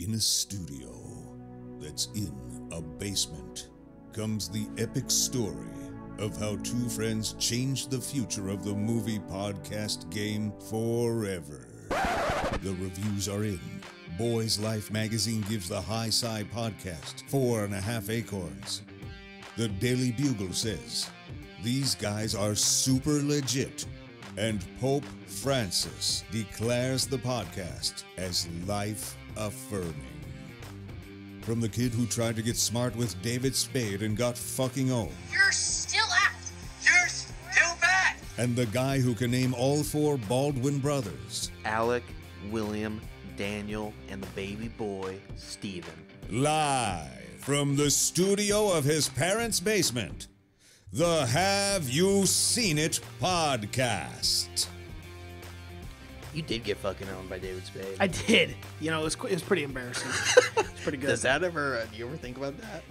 In a studio that's in a basement comes the epic story of how two friends changed the future of the movie podcast game forever. The reviews are in. Boys Life magazine gives the High Side podcast 4.5 acorns. The Daily Bugle says, these guys are super legit. And Pope Francis declares the podcast as life-affirming. From the kid who tried to get smart with David Spade and got fucking owned. You're still out. You're still bad. And the guy who can name all four Baldwin brothers. Alec, William, Daniel, and the baby boy, Stephen. Live from the studio of his parents' basement. The Have You Seen It podcast. You did get fucking owned by David Spade. I did. You know, it was pretty embarrassing. It's pretty good. Does that ever, do you ever think about that?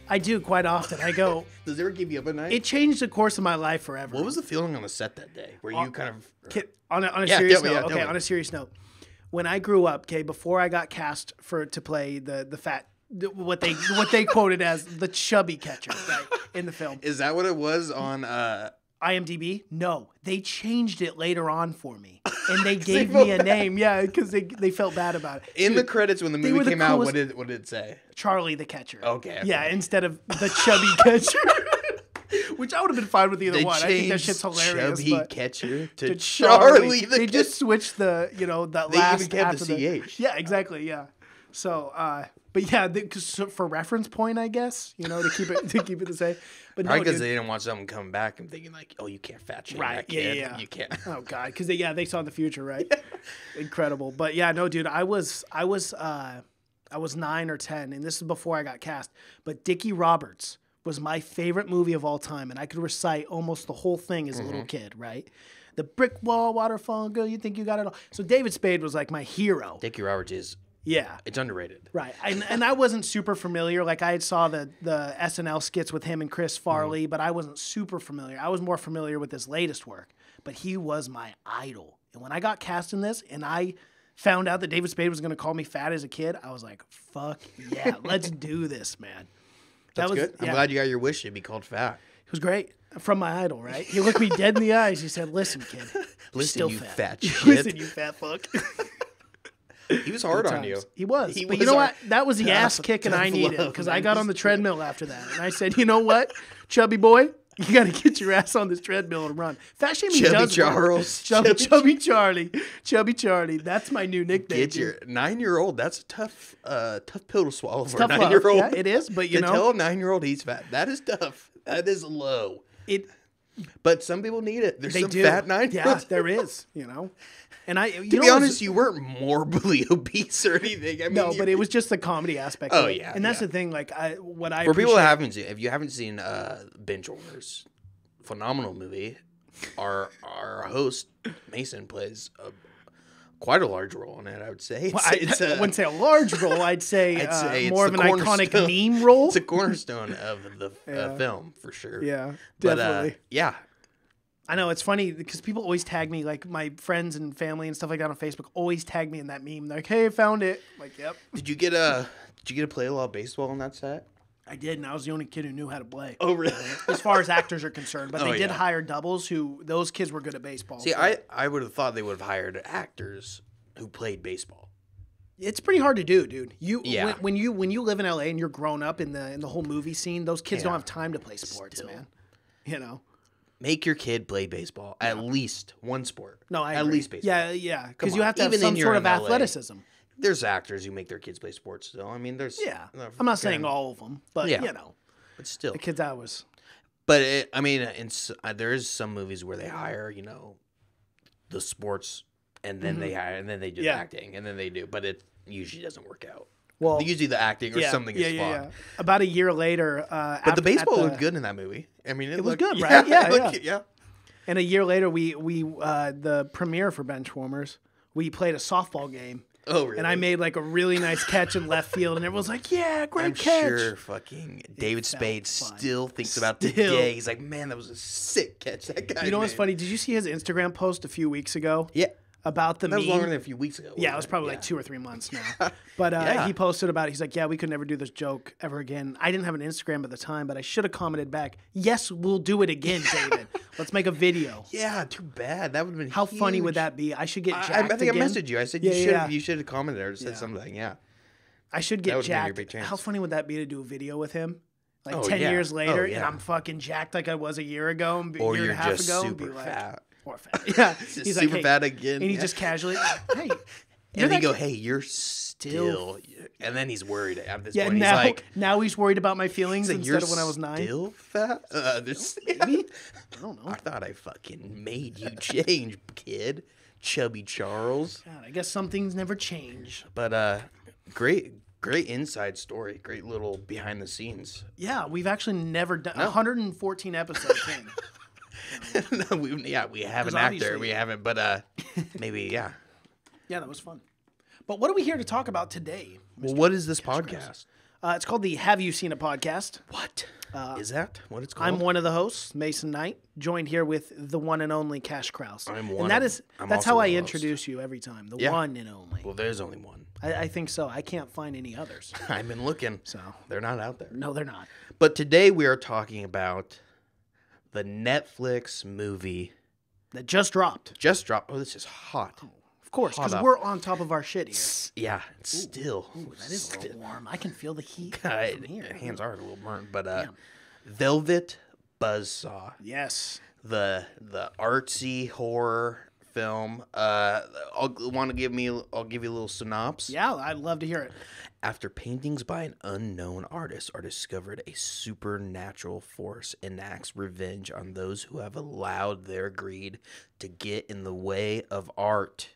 I do quite often. I go. Does it ever keep you up at night? It changed the course of my life forever. What was the feeling on the set that day? Were you kind of... On a Yeah, serious tell me, note? yeah, tell me. On a serious note. When I grew up, before I got cast to play the fat, what they quoted as the chubby catcher, right, in the film. Is that what it was on... IMDb? No, they changed it later on for me, and they gave me a name. Yeah, because they felt bad about it. In the credits when the movie came out, what did it say? Charlie the catcher. Okay. Yeah, instead of the chubby catcher, which I would have been fine with either They one. I think that changed shit's hilarious. Chubby but catcher to Charlie. the They just switched the that They last even kept after the CH. Yeah, exactly. Yeah. So, but yeah, cause for reference point, I guess, to keep it the same. But no, because dude. they didn't want something coming back and thinking like, oh, you can't fat shame Right, that kid. yeah. You can't. Oh God, because they saw the future, right? Incredible. But yeah, no, dude, I was 9 or 10, and this is before I got cast. But Dickie Roberts was my favorite movie of all time, and I could recite almost the whole thing as a little kid, right? The brick wall, waterfall, girl, you think you got it all. So David Spade was like my hero. Dickie Roberts is... Yeah. It's underrated. Right. And I wasn't super familiar. Like, I saw the SNL skits with him and Chris Farley, but I wasn't super familiar. I was more familiar with his latest work. But he was my idol. And when I got cast in this and I found out that David Spade was going to call me fat as a kid, I was like, fuck yeah, let's do this, man. That's was good. I'm glad you got your wish to be called fat. It was great. From my idol, right? He looked me dead in the eyes. He said, listen, kid. You're Listen, still you fat. shit. Listen, you fat fuck. He was hard on you. He was. He But was you know hard. what? That was the ass kicking I tough needed love, because man. I got on the treadmill after that. And I said, you know what, chubby boy? You got to get your ass on this treadmill and run. Fat shaming Chubby does Charles. work. Chubby Charlie. Chubby Charlie. That's my new nickname. Get your 9-year-old. That's a tough pill to swallow for a tough love. 9-year-old. Yeah, it is, but to tell a 9-year-old he's fat. That is tough. That is low. But some people need it. There's some fat 9-year-olds. Yeah, there is, And to be honest, you weren't morbidly obese or anything. I mean, no, but it was just the comedy aspect. Oh, of it. yeah, and that's yeah. the thing. Like, for people that haven't seen, if you haven't seen Binge Owners, phenomenal movie. Our host Mason plays quite a large role in it. I would say. Well, I wouldn't say a large role. I'd say more of an iconic meme role. It's a cornerstone of the film for sure. Yeah, but, definitely. Yeah. I know, it's funny because people always tag me, like my friends and family and stuff like that on Facebook always tag me in that meme. They're like, hey, I found it. I'm like, yep. Did you get to play a lot of baseball on that set? I did, and I was the only kid who knew how to play. Oh, really? As far as actors are concerned. But they did yeah. hire doubles those kids were good at baseball. See, so. I would have thought they would have hired actors who played baseball. It's pretty hard to do, dude. Yeah. When you live in LA and you're grown up in the whole movie scene, those kids don't have time to play sports, man. Make your kid play baseball. At least one sport. No, I At agree. least baseball. Yeah. Because Come you on. have to have Even some in sort of LA. athleticism. There's actors who make their kids play sports still. I mean, there's... Yeah. I'm not saying all of them, but, But still. the kids I was... But, there is some movies where they hire, the sports, and then they hire, and then they do the acting, and then they do. But it usually doesn't work out. Well, usually the acting or something is fun. Yeah. About a year later... But the baseball looked good in that movie. I mean, it was looked good, right? Yeah. And a year later, we the premiere for Benchwarmers, we played a softball game. Oh, really? And I made like a really nice catch in left field, and everyone's like, "Yeah, great I'm catch." sure fucking David Spade fun. still thinks about today. He's like, man, that was a sick catch. That guy. You know what's made." funny? Did you see his Instagram post a few weeks ago? Yeah. about the That was meme. longer than a few weeks ago. Yeah, it was wasn't probably like 2 or 3 months now. But he posted about it. He's like, yeah, we could never do this joke ever again. I didn't have an Instagram at the time, but I should have commented back, yes, we'll do it again, David. Let's make a video. Yeah, too bad. That would have been How funny would huge. that be? I should get jacked I think again. I messaged you. I said you should have commented or said something. Yeah. I should That get would give you a jacked. big chance. How funny would that be to do a video with him? Like Oh, 10 yeah. years later, Oh, and yeah. I'm fucking jacked like I was a year ago, and Or year you're and a half just ago, super and be like, fat. or fat. Yeah, Just he's super like, hey, fat again. and he yeah. just casually, hey, and then that go, kid- hey, you're still. And then he's worried at this yeah. point. Now, He's like, now he's worried about my feelings like, instead of when I was 9. Still fat? Maybe? I don't know. I thought I fucking made you change, kid. Chubby Charles. God, I guess some things never change. But great inside story. Great little behind the scenes. Yeah, we've actually never done 114 episodes in. No, we have an 'Cause actor. obviously- We haven't, but maybe, yeah. Yeah, that was fun. But what are we here to talk about today? Well, what is this podcast? It's called the Have You Seen a Podcast. What is that? What it's called? I'm one of the hosts, Mason Knight, joined here with the one and only Cash Kraus. I'm and one that of- is I'm that's also how I the host. introduce you every time. The Yeah. one and only. Well, there's only one. I think so. I can't find any others. I've been looking. So They're not out there. no, they're not. But today we are talking about the Netflix movie That just dropped. just dropped. Oh, this is hot. Of course, Hot because up. we're on top of our shit here. Yeah, it's still. That is a little warm. I can feel the heat God, from here. hands are a little burnt, but Damn. Velvet Buzzsaw, Yes. the artsy horror film. I'll give you a little synopsis. Yeah, I'd love to hear it. After paintings by an unknown artist are discovered, a supernatural force enacts revenge on those who have allowed their greed to get in the way of art.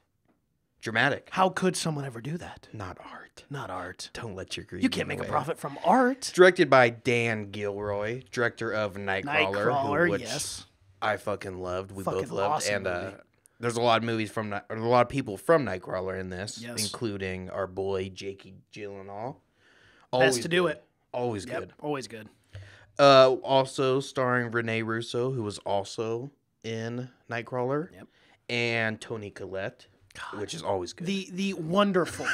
Dramatic. How could someone ever do that? Not art. Not art. Don't let your greed You get can't in the make a way. profit from art. Directed by Dan Gilroy, director of Nightcrawler, which yes. I fucking loved. We Fucking both loved, awesome and movie. there's a lot of movies or a lot of people from Nightcrawler in this, Yes. including our boy Jakey Gyllenhaal. Best to do good. it. Always Yep. good. Always good. Also starring Rene Russo, who was also in Nightcrawler, Yep. and Toni Collette, which is always good. The wonderful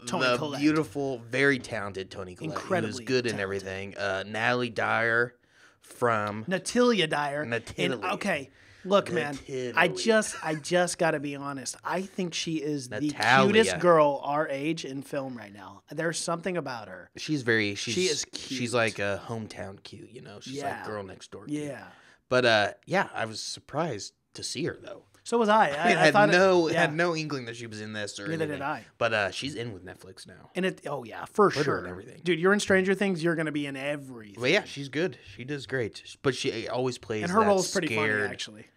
Tony The Collette. beautiful, very talented Toni Collette. Incredibly who's good in talented. everything. Natalie Dyer from Natalia Dyer. Natalie. And, okay, look, man. I Natalie. just got to be honest. I think she is the Natalia. cutest girl our age in film right now. There's something about her. She is cute. She's like a hometown cute, you know. She's Yeah. like girl next door cute. Yeah. But yeah, I was surprised to see her though. So was I. I I had thought had no inkling that she was in this or Neither anything. did I. But she's in with Netflix now. And it. Oh yeah, for Put her sure. in everything. Dude, you're in Stranger Things. You're gonna be in everything. But yeah, she's good. She does great. But she always plays And her that role's pretty scared. funny, actually.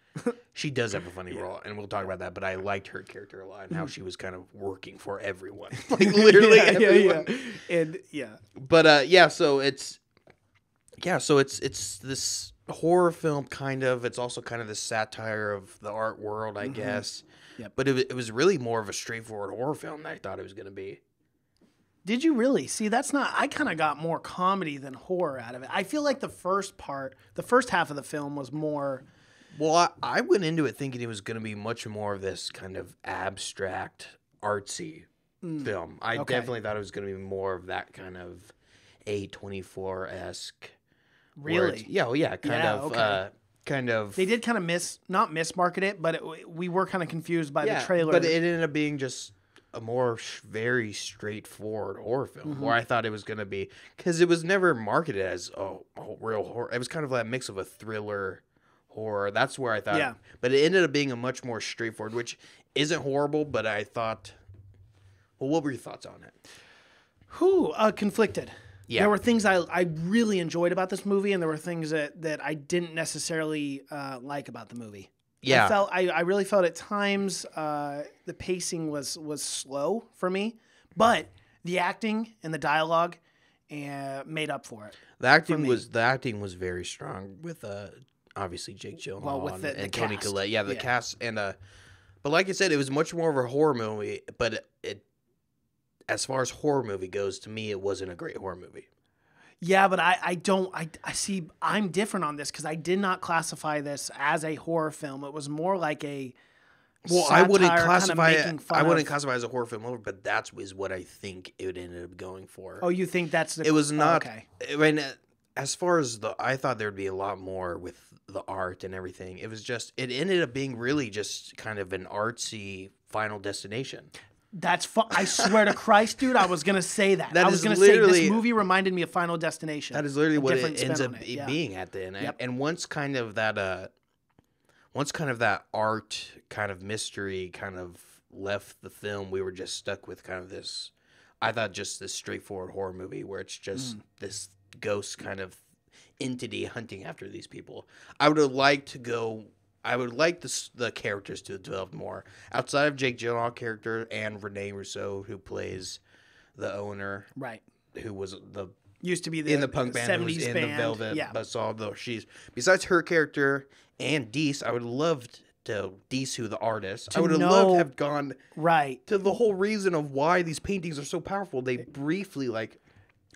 She does have a funny role, and we'll talk about that. But I liked her character a lot and Mm-hmm. how she was kind of working for everyone, like literally everyone. Yeah. And yeah. But so it's this horror film kind of. It's also kind of this satire of the art world, I guess. Yep. But it was really more of a straightforward horror film than I thought it was going to be. Did you really? See, that's not. I kind of got more comedy than horror out of it. I feel like the first half of the film was more. Well, I went into it thinking it was going to be much more of this kind of abstract, artsy film. I okay. definitely thought it was going to be more of that kind of A24-esque. Really? Kind of. They did kind of not mismarket it, but we were kind of confused by the trailer. But it ended up being just a more very straightforward horror film, where I thought it was going to be, because it was never marketed as a real horror. It was kind of like a mix of a thriller, horror. That's where I thought. Yeah. But it ended up being a much more straightforward, which isn't horrible, but I thought. Well, what were your thoughts on it? Conflicted. Yeah. There were things I really enjoyed about this movie, and there were things that I didn't necessarily like about the movie. Yeah. I really felt at times the pacing was slow for me, but the acting and the dialogue made up for it. The acting was very strong with obviously Jake Gyllenhaal with the and Toni cast. Collette. Yeah, the Yeah. cast and but like I said, it was much more of a horror movie. But it as far as horror movie goes, to me, it wasn't a great horror movie. Yeah, but I see I'm different on this because I did not classify this as a horror film. It was more like a Well, I wouldn't satire, classify kinda making it. fun I wouldn't of- classify it as a horror film over, but that is what I think it ended up going for. Oh, you think that's the? It was not. okay. I mean, as far as I thought there'd be a lot more with the art and everything. It was just. It ended up being really just kind of an artsy Final Destination. That's I swear to Christ, dude. I was gonna say that. That I was is gonna say literally- this movie reminded me of Final Destination. That is literally A what different it ends spin up on it, yeah. being at the end. Yep. And once kind of that art kind of mystery kind of left the film, we were just stuck with kind of this. I thought just this straightforward horror movie where it's just this ghost kind of entity hunting after these people. I would have liked to go. I would like the characters to develop more outside of Jake Gyllenhaal character and Renee Russo, who plays the owner, Right. who was the Used to be the in the punk band, who was 70s in band. the Velvet Yeah. Buzzsaw. Though she's besides her character and Deese, I would love to Deese, who the artist. I would have loved to have gone Right. to the whole reason of why these paintings are so powerful. They briefly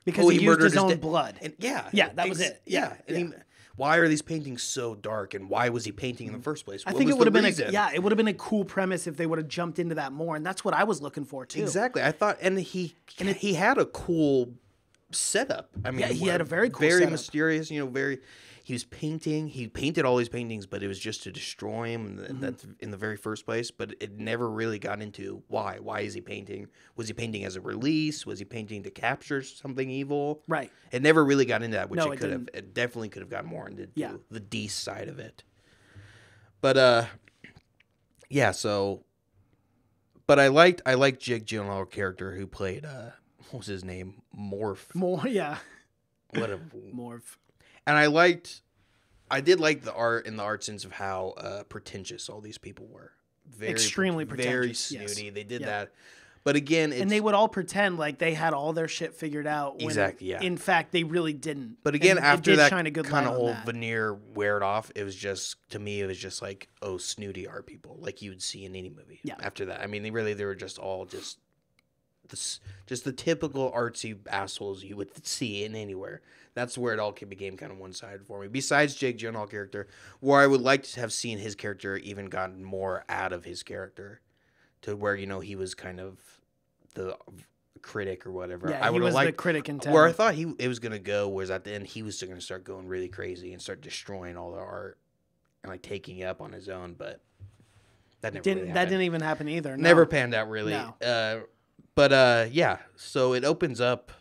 Because oh, he used murdered his own dad. blood. And yeah, that was it. Yeah, Yeah. and why are these paintings so dark, and why was he painting in the first place? I What think was it would the have been reason? it would have been a cool premise if they would have jumped into that more, and that's what I was looking for too. Exactly. I thought, and he had a cool setup. I mean, Yeah, he had a very cool very setup. mysterious. Very. He was painting. He painted all these paintings, but it was just to destroy him. Mm-hmm. That's in the very first place. But it never really got into why. Why is he painting? Was he painting as a release? Was he painting to capture something evil? Right. It never really got into that, which No, it it could have. didn't. It definitely could have gotten more into Yeah. the Deece side of it. But yeah. So, but I liked Jake Gyllenhaal character who played what was his name? Morph. More, yeah. What a Morph. and I did like the art in the art sense of how pretentious all these people were. Very Extremely very pretentious, yes. snooty. They did Yeah. that, but again, it's, And they would all pretend like they had all their shit figured out. When Exactly, yeah. In fact, they really didn't. But again, And it after did that shine a good kind light of on whole that. veneer weared off, it was just to me, it was just like snooty art people, like you would see in any movie. Yeah. After that, I mean, they were just all just the typical artsy assholes you would see in anywhere. That's where it all became kind of one-sided for me. Besides Jake Gyllenhaal character, where I would like to have seen his character even gotten more out of his character, to where he was kind of the critic or whatever. Yeah, I he would have was the liked critic in town. where I thought it was gonna go was at the end he was going to start going really crazy and start destroying all the art and like taking it up on his own, but that never really That happened. didn't even happen either. No. Never panned out really. No. But yeah, so it opens up.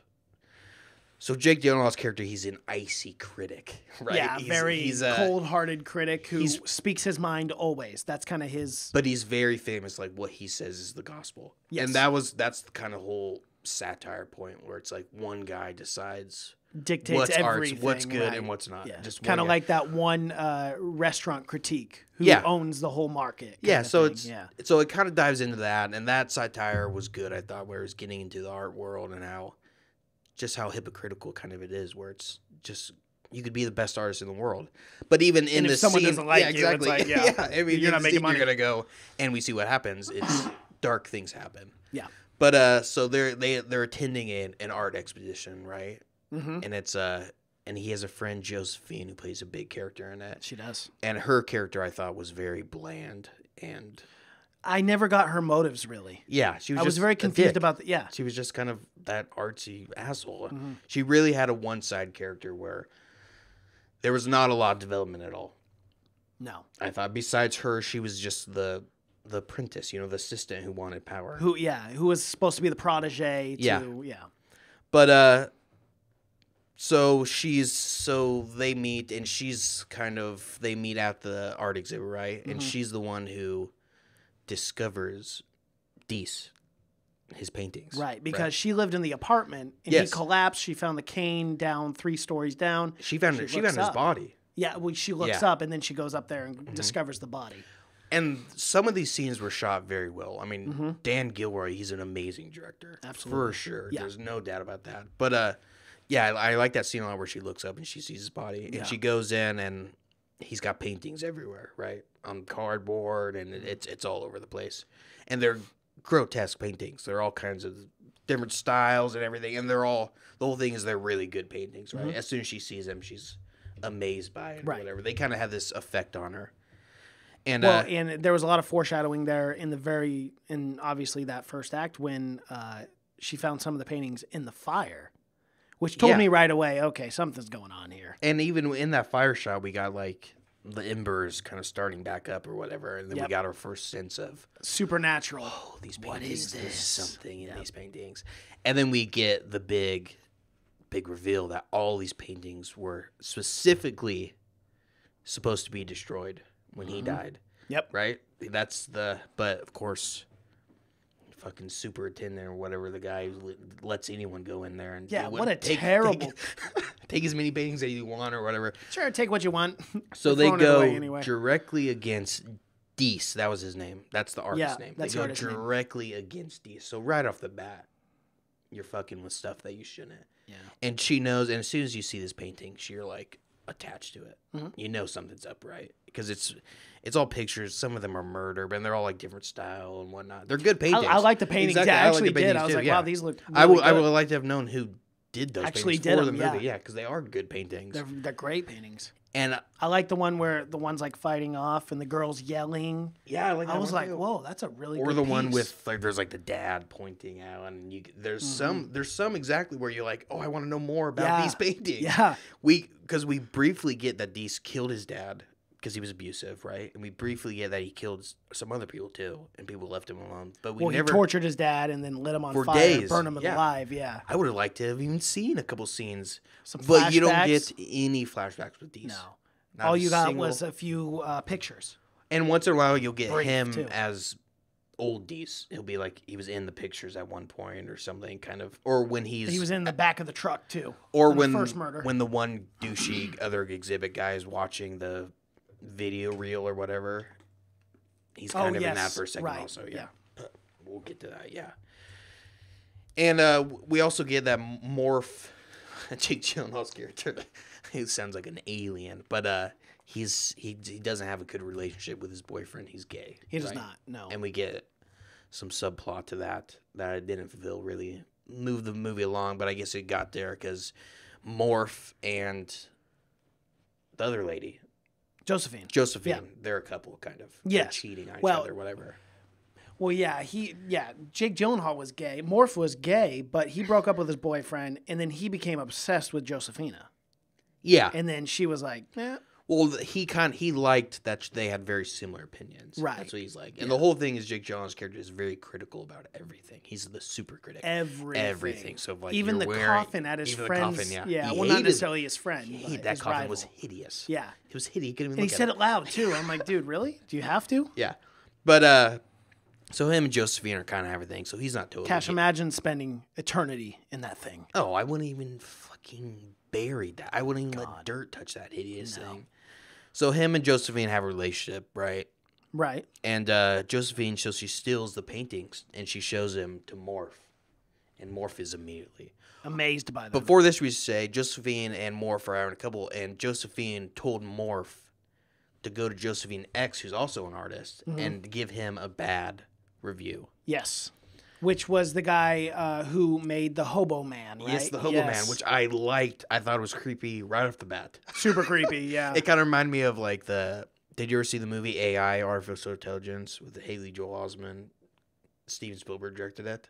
So Jake Gyllenhaal's character, he's an icy critic, right? Yeah, he's a cold-hearted critic who speaks his mind always. That's kind of his. But he's very famous. Like what he says is the gospel, Yes. and that's the kind of whole satire point where it's like one guy decides Dictates what's everything. arts, what's good, right. and what's not. Yeah. Just Kind of one guy. like that one restaurant critique who Yeah. owns the whole market. Yeah, kinda so thing. so it kind of dives into that, and that satire was good. I thought where it was getting into the art world and how hypocritical kind of it is, where it's just you could be the best artist in the world, but even in And if this someone scene, doesn't like yeah, you, it's exactly, like, yeah, I mean, you're not making money. You're gonna go, and we see what happens. It's dark things happen. Yeah. But so they're attending an art expedition, right? Mm-hmm. And it's and he has a friend Josephine who plays a big character in it, She does. and her character I thought was very bland and. I never got her motives really. Yeah, she was. I was just very a confused dick. about the. Yeah. She was just kind of that artsy asshole. Mm-hmm. She really had a one-side character where there was not a lot of development at all. No. I thought besides her, she was just the apprentice, the assistant who wanted power. Who was supposed to be the protege to Yeah. But so they meet, and they meet at the art exhibit, right? And she's the one who discovers Deece, his paintings. Right, because she lived in the apartment and Yes. he collapsed. She found the cane down 3 stories down. She found looks his up. body. Yeah, well, she looks Yeah. up and then she goes up there and discovers the body. And some of these scenes were shot very well. I mean, Dan Gilroy, he's an amazing director. Absolutely. For sure. Yeah. There's no doubt about that. But yeah, I like that scene a lot where she looks up and she sees his body. And she goes in and he's got paintings everywhere, right? On cardboard, and it's all over the place. And they're grotesque paintings. They're all kinds of different styles and everything. And the whole thing is they're really good paintings, right? As soon as she sees them, she's amazed by it or Right. whatever. They kind of have this effect on her. And Well, and there was a lot of foreshadowing there in obviously that first act when she found some of the paintings in the fire, which told me right away, okay, something's going on here. And even in that fire shot, we got like the embers kind of starting back up or whatever, and then we got our first sense of supernatural. Oh, these paintings. What is this? There's something in these paintings, and then we get the big reveal that all these paintings were specifically supposed to be destroyed when he died. Yep. Right? But of course, fucking superintendent or whatever, the guy who lets anyone go in there and what a terrible. Take as many paintings as you want or whatever. Sure, take what you want. So they go directly against Deese. That was his name. That's the artist's name. They go directly against Deese. So right off the bat, you're fucking with stuff that you shouldn't. Yeah. And she knows, and as soon as you see this painting, you're like attached to it. Mm-hmm. You know something's up, right? Because it's all pictures. Some of them are murder, but they're all like different style and whatnot. They're good paintings. I like the paintings. Exactly. Yeah, I actually did. I was like, wow, these look really I would like to have known who did those actually paintings for them, the movie. Yeah, because they are good paintings. They're great paintings. And I like the one where the one's like fighting off and the girl's yelling. Yeah, I like that. I was like, whoa, that's a really good Or the piece. one with like there's like the dad pointing out, and there's some exactly where you're like, oh, I want to know more about these paintings. Yeah, because we briefly get that Deese killed his dad because he was abusive, right? And we briefly get that he killed some other people too, and people left him alone. But he tortured his dad and then lit him on for fire, days. Burned him alive. Yeah, I would have liked to have even seen a couple scenes, but you don't get any flashbacks with Deese. No. All you got was a few pictures. And once in a while, you'll get him too. as old Deese. He'll be like, he was in the pictures at one point or something, kind of. Or when he was in the back of the truck, too. Or when the first murder. When the one douchey other exhibit guy is watching the video reel or whatever. He's kind of in that for a second also. Yeah. We'll get to that, yeah. And we also get that morph, Jake Gyllenhaal's character. He sounds like an alien, but he doesn't have a good relationship with his boyfriend. He's gay. He does not. No. And we get some subplot to that I didn't feel really moved the movie along, but I guess it got there because Morph and the other lady, Josephine, they're a couple kind of. They're cheating on each other, whatever. Well, Jake Gyllenhaal was gay. Morph was gay, but he broke up with his boyfriend, and then he became obsessed with Josephina. Yeah. And then she was like, eh. Well, he liked that they had very similar opinions. Right. That's what he's like. And the whole thing is Jake Gyllenhaal's character is very critical about everything. He's the super critic. Everything. So like even the coffin at his friend's. Yeah. Well, not necessarily his friend. That coffin rival. Was hideous. Yeah. It was hideous. He couldn't even and look he said at it loud too. I'm like, dude, really? Do you have to? Yeah. But so him and Josephine are kind of everything. So he's not totally. Cash, imagine spending eternity in that thing. Oh, I wouldn't even fucking bury that. I wouldn't even let dirt touch that hideous thing. So him and Josephine have a relationship, right? Right. And Josephine, so she steals the paintings and she shows him to Morph. And Morph is immediately amazed by them. Before this, we say Josephine and Morph are having a couple, and Josephine told Morph to go to Josephine X, who's also an artist, and give him a bad review. Yes. Which was the guy who made the Hobo Man, right? Yes, the Hobo Man, which I liked. I thought it was creepy right off the bat. Super creepy, yeah. It kind of reminded me of like did you ever see the movie AI, Artificial Intelligence, with Haley Joel Osment? Steven Spielberg directed it.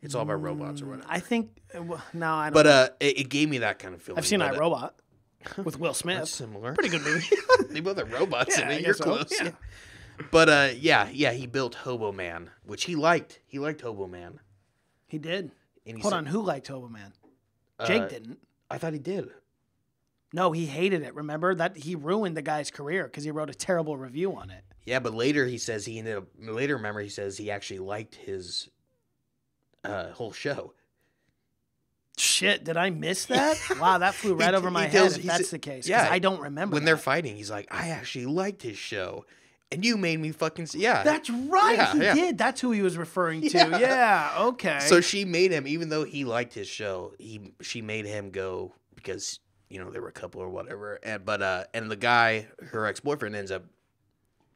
It's all about robots or whatever. I think, no, I don't know. But it gave me that kind of feeling. I've seen iRobot with Will Smith. That's similar. Pretty good movie. They both have robots in it. You're close. Yeah. But he built Hobo Man, which he liked. He liked Hobo Man. He did. Hold on, who liked Hobo Man? Jake didn't. I thought he did. No, he hated it. Remember that he ruined the guy's career because he wrote a terrible review on it. Yeah, but later he says he says he actually liked his whole show. Shit, did I miss that? Wow, that flew right over my head if that's the case. Yeah, I don't remember when they're fighting. He's like, I actually liked his show. And you made me fucking see. Yeah. That's right. He did. That's who he was referring to. Yeah. Okay. So she made him, even though he liked his show, she made him go because, there were a couple or whatever. And the guy, her ex-boyfriend, ends up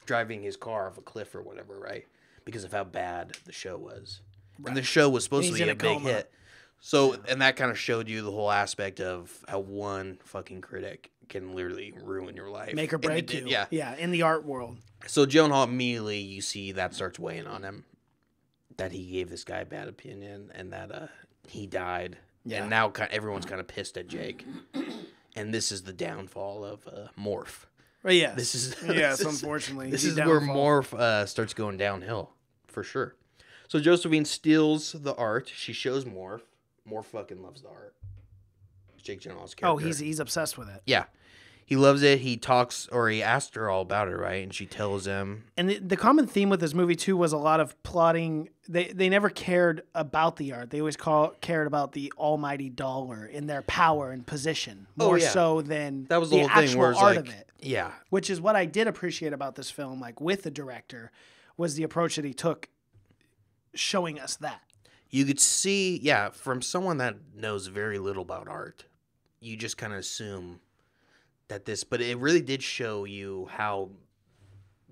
driving his car off a cliff or whatever, right? Because of how bad the show was. Right. And the show was supposed to be a big hit. So, and that kind of showed you the whole aspect of how one fucking critic can literally ruin your life. Make or And it break did, you. Yeah. Yeah, in the art world. So Gyllenhaal immediately, you see that starts weighing on him, that he gave this guy a bad opinion and that he died. Yeah. And now everyone's kind of pissed at Jake. And this is the downfall of Morph. Well, yes. This is yes, unfortunately. This the is where downfall. Morph starts going downhill, for sure. So Josephine steals the art. She shows Morph. Morph fucking loves the art. Jake Gyllenhaal's character. Oh, he's obsessed with it. Yeah. He loves it. He talks, or he asked her all about it, right? And she tells him. And the common theme with this movie, too, was a lot of plotting. They never cared about the art. They always cared about the almighty dollar and their power and position more so than that was the whole actual thing where it's art like, of it. Yeah. Which is what I did appreciate about this film, like with the director, was the approach that he took showing us that. You could see, yeah, from someone that knows very little about art, you just kind of assume that this, but it really did show you how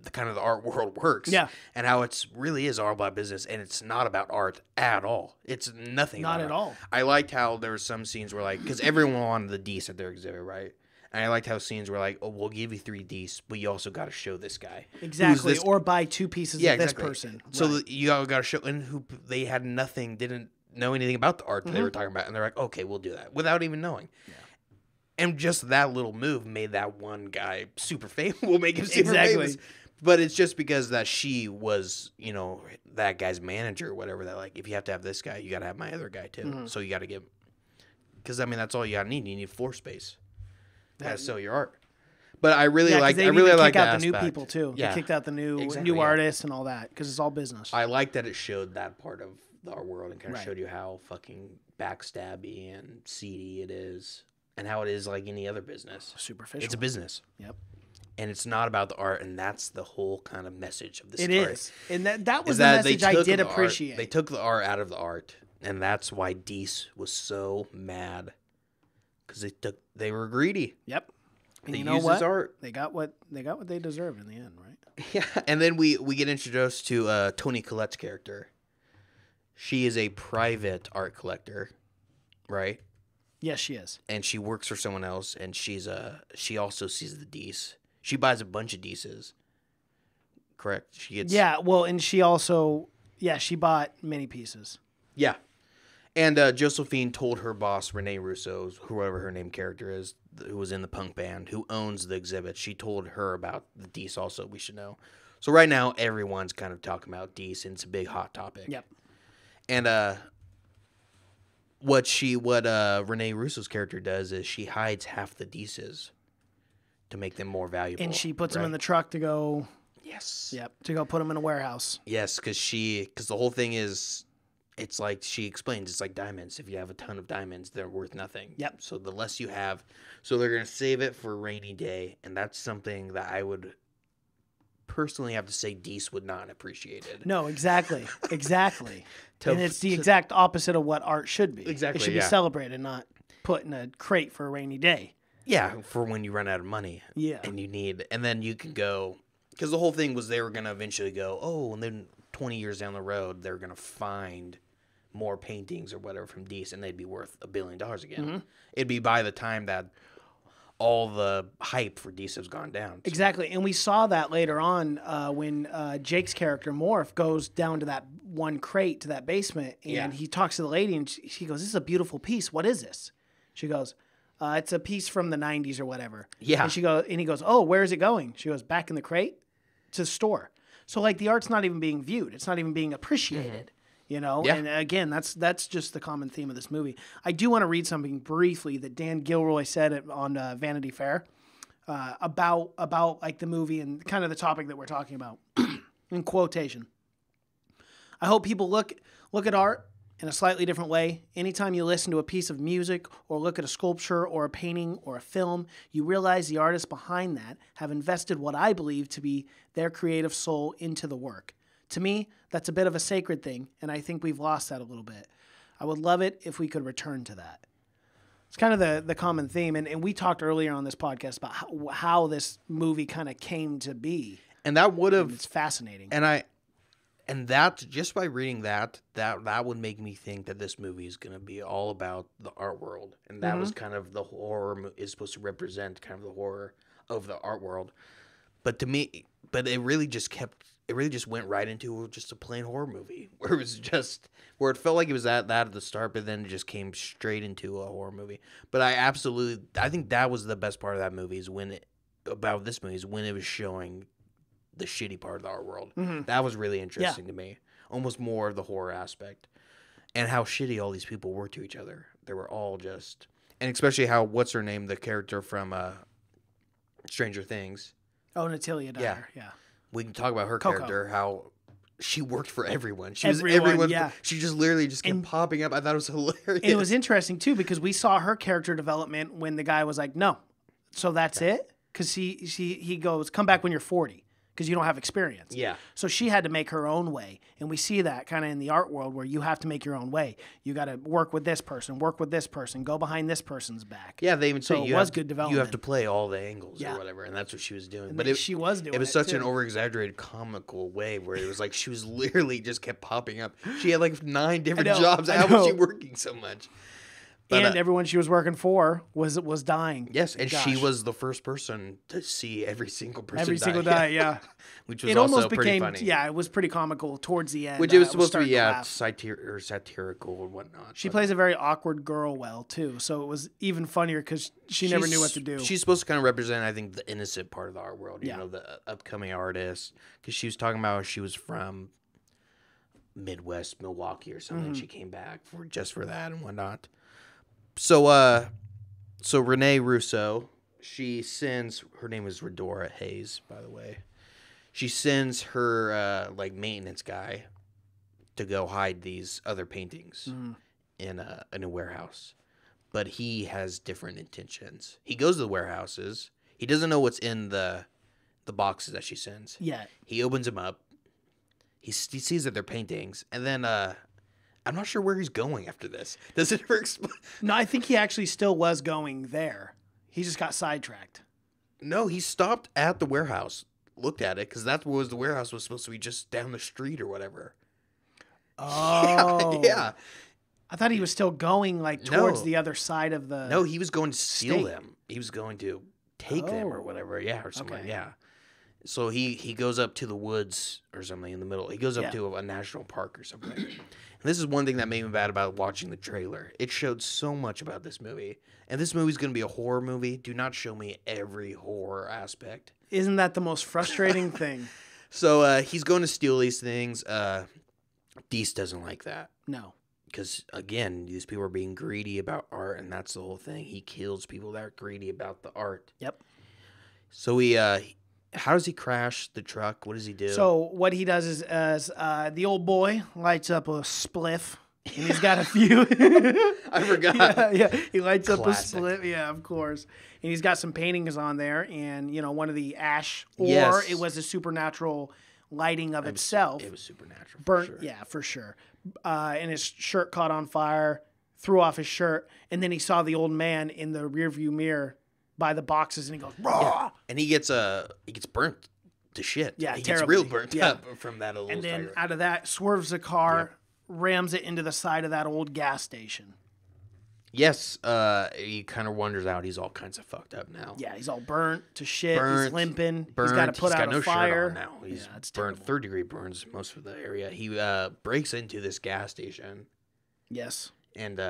the kind of the art world works. Yeah. And how it's really is all about business, and it's not about art at all. It's nothing Not about at art. all. I liked how there were some scenes where, like, because everyone wanted the Dees at their exhibit, right? And I liked how scenes were like, oh, we'll give you 3 Dees, but you also got to show this guy. Exactly. Who's this- Or buy 2 pieces of this exactly. person. So Right. you got to show, and who they had nothing, didn't know anything about the art that they were talking about, and they're like, okay, we'll do that without even knowing. Yeah. And just that little move made that one guy super famous. Will make him super famous. But it's just because that she was, you know, that guy's manager or whatever. That like, if you have to have this guy, you got to have my other guy too. So you got to give, because I mean that's all you got to need. You need floor space. To sell your art. But I really like. I really like out that the new aspect. people too. Yeah. They kicked out the new Exactly, yeah. artists and all that because it's all business. I like that it showed that part of our world and kind of Right. showed you how fucking backstabby and seedy it is, and how it is like any other business. Superficial. It's a business. Yep. And it's not about the art, and that's the whole kind of message of the It story. is, and that was Is the that they message I took did the art- appreciate. They took the art out of the art, and that's why Dees was so mad, because they were greedy. Yep. And They you know used what? his art. They got what they deserved in the end, right? Yeah, and then we get introduced to Toni Collette's character. She is a private art collector, right? Yes, she is. And she works for someone else, and she also sees the Dees. She buys a bunch of Deeses. Correct. She gets Well, and she also she bought many pieces. Yeah. And Josephine told her boss, Renee Russo, whoever her name character is, who was in the punk band, who owns the exhibit, she told her about the Dees also, we should know. So right now, everyone's kind of talking about Dees, and it's a big hot topic. Yep. And what Renee Russo's character does is she hides half the Deeses to make them more valuable. And she puts them in right? the truck to go. Yes. Yep. To go put them in a warehouse. Yes, because the whole thing is, it's like she explains, it's like diamonds. If you have a ton of diamonds, they're worth nothing. Yep. So the less you have, so they're gonna save it for a rainy day, and that's something that I would personally have to say Dees would not appreciate it. No, exactly. Exactly. To- and it's the to- exact opposite of what art should be. Exactly, It should yeah. be celebrated, not put in a crate for a rainy day. Yeah, for when you run out of money. Yeah. And you need, and then you can go, because the whole thing was they were gonna eventually go, oh, and then 20 years down the road, they're gonna find more paintings or whatever from Dees, and they'd be worth $1 billion again. Mm-hmm. It'd be by the time that all the hype for Dees has gone down. So- Exactly. And we saw that later on when Jake's character, Morph, goes down to that one crate, to that basement, and Yeah. he talks to the lady, and she goes, this is a beautiful piece. What is this? She goes, it's a piece from the 90s or whatever. Yeah. And he goes, oh, where is it going? She goes, back in the crate to the store. So, like, the art's not even being viewed. It's not even being appreciated. You know, Yeah. and again, that's just the common theme of this movie. I do want to read something briefly that Dan Gilroy said on Vanity Fair about like the movie and kind of the topic that we're talking about. In quotation, I hope people look at art in a slightly different way. Anytime you listen to a piece of music or look at a sculpture or a painting or a film, you realize the artists behind that have invested what I believe to be their creative soul into the work. To me, that's a bit of a sacred thing, and I think we've lost that a little bit. I would love it if we could return to that. It's kind of the common theme, and we talked earlier on this podcast about how this movie kind of came to be. And that would have, It's fascinating. and And that, just by reading that would make me think that this movie is going to be all about the art world. And that was kind of the horror is supposed to represent kind of the horror of the art world. But to me, it really just went right into just a plain horror movie where it was just, where it felt like it was that at the start, but then it just came straight into a horror movie. But I think that was the best part of that movie about this movie is when it was showing the shitty part of the art world. That was really interesting to me. Almost more of the horror aspect. And how shitty all these people were to each other. They were all just... And especially how, what's her name, the character from Stranger Things. Oh, Natalia Dyer, yeah. We can talk about her Coco. character, how she worked for everyone. She was Everyone, everyone. yeah. She just literally just kept popping up. I thought it was hilarious. And it was interesting, too, because we saw her character development when the guy was like, no. So that's it? Because he goes, come back when you're 40. Because you don't have experience. Yeah. So she had to make her own way. And we see that kind of in the art world where you have to make your own way. You got to work with this person, go behind this person's back. Yeah, they even say it was good development. You have to play all the angles or whatever, and that's what she was doing. And she was doing it. It was such an over-exaggerated comical way where it was like she was literally just kept popping up. She had like 9 different jobs. How was she working so much? But, and everyone she was working for was dying. Yes, and she was the first person to see every single person die, yeah. Which was also pretty funny. Yeah, it was pretty comical towards the end. Which it was supposed to be, satirical or whatnot. She plays a very awkward girl well, too, so it was even funnier because she never knew what to do. She's supposed to kind of represent, I think, the innocent part of the art world, you know, the upcoming artist. Because she was talking about how she was from Midwest, Milwaukee or something. She came back just for that and whatnot. So Renee Russo, she sends, her name is Redora Hayes, by the way. She sends her maintenance guy to go hide these other paintings in a warehouse, but he has different intentions. He goes to the warehouses. He doesn't know what's in the boxes that she sends. Yeah. He opens them up. He sees that they're paintings, and then I'm not sure where he's going after this. Does it ever explain? No, I think he actually still was going there. He just got sidetracked. No, he stopped at the warehouse, looked at it, because the warehouse was supposed to be just down the street or whatever. Oh. Yeah. I thought he was still going towards the other side of the... No, he was going to steal them. He was going to take them or whatever. Yeah, or something. Okay. Yeah. So he goes up to the woods or something in the middle. He goes up to a national park or something. And this is one thing that made me bad about watching the trailer. It showed so much about this movie. And this movie's going to be a horror movie. Do not show me every horror aspect. Isn't that the most frustrating thing? So he's going to steal these things. Deese doesn't like that. No. Because, again, these people are being greedy about art, and that's the whole thing. He kills people that are greedy about the art. Yep. So how does he crash the truck? What does he do? So what he does is the old boy lights up a spliff, and he's got a few. I forgot. Yeah, he lights Classic. up a spliff. Yeah, of course. And he's got some paintings on there, and one of the ash, or it was a supernatural lighting of itself. It was supernatural. Burnt, for sure. yeah, for sure. And his shirt caught on fire, threw off his shirt, and then he saw the old man in the rearview mirror by the boxes, and he goes, raw. Yeah. And he gets burnt to shit. Yeah, he terribly. gets real burnt up from that old. And then out of that, swerves the car, rams it into the side of that old gas station. Yes, he kind of wanders out. He's all kinds of fucked up now. Yeah, he's all burnt to shit. He's limping. He's got to put out a fire. Shirt on now. He's burnt. 3rd-degree burns most of the area. He breaks into this gas station. Yes. And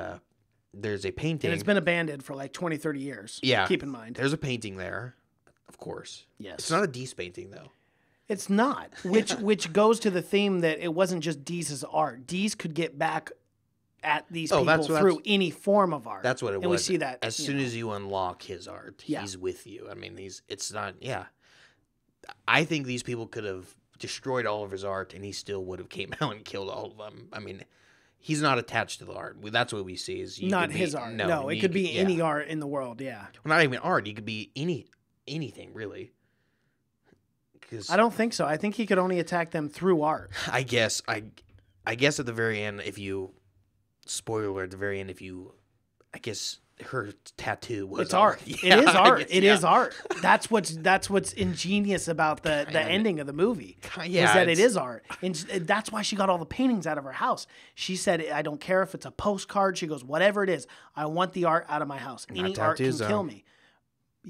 there's a painting. And it's been abandoned for 20, 30 years. Yeah. Keep in mind. There's a painting there, of course. Yes. It's not a Deese painting, though. It's not, which goes to the theme that it wasn't just Deese's art. Deese could get back at these people through any form of art. That's what it was. And we see that. As soon as you unlock his art, he's with you. I mean, it's not, I think these people could have destroyed all of his art and he still would have came out and killed all of them. I mean, he's not attached to the art. That's what we see is not his art. No, it could be any art in the world, yeah. Well, not even art. He could be anything, really. I don't think so. I think he could only attack them through art. I guess at the very end, if you... Spoiler at the very end, if you, I guess, her tattoo was It's art. Yeah, it is art. guess, It yeah. is art. That's what's ingenious about the ending of the movie. Yeah, is that it it's- is art, and that's why she got all the paintings out of her house. She said, "I don't care if it's a postcard." She goes, "Whatever it is, I want the art out of my house. Any art can tattoos, kill though. me."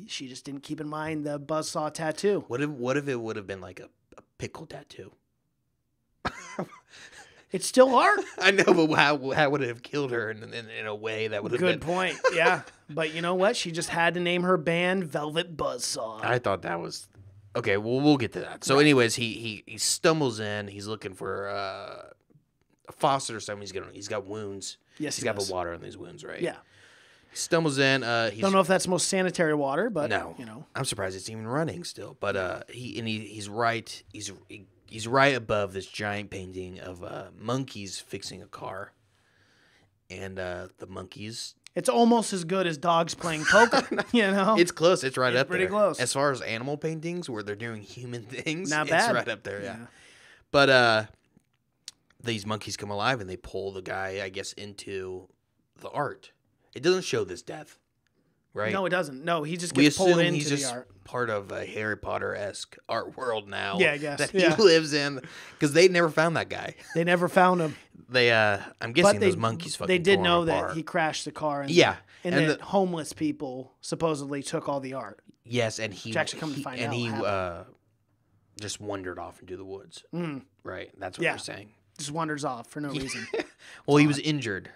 She just didn't keep in mind the Buzzsaw tattoo. What if it would have been like a pickle tattoo? It's still art. I know, but how would it have killed her in a way that would have Good been? point. Yeah, but you know what? She just had to name her band Velvet Buzzsaw. I thought that was okay. Well, we'll get to that. So, anyways, he stumbles in. He's looking for a faucet or something. He's got wounds. Yes, he's he got does. the water in these wounds, right? Yeah. He stumbles in. He's, Don't know if that's the most sanitary water, but No, you know. I'm surprised it's even running still. But he's right. He's right above this giant painting of monkeys fixing a car, and the monkeys. It's almost as good as dogs playing poker. You know, It's close. It's right up pretty there. close. As far as animal paintings where they're doing human things, Not it's bad. right up there. Yeah. But these monkeys come alive and they pull the guy, I guess, into the art. It doesn't show this death, right? No, it doesn't. No, he just We gets pulled assume into he's the just art. part of a Harry Potter-esque art world now. Yeah, I guess, that yeah. he lives in, because they never found that guy. They never found him. They, I'm guessing those monkeys fucking They did tore him know apart. that he crashed the car. And Yeah, and and that homeless people supposedly took all the art. Yes, and he Which actually come to find out he happened. just wandered off into the woods. Right, that's what Yeah. we're saying. Just wanders off for no reason. Well, he was injured.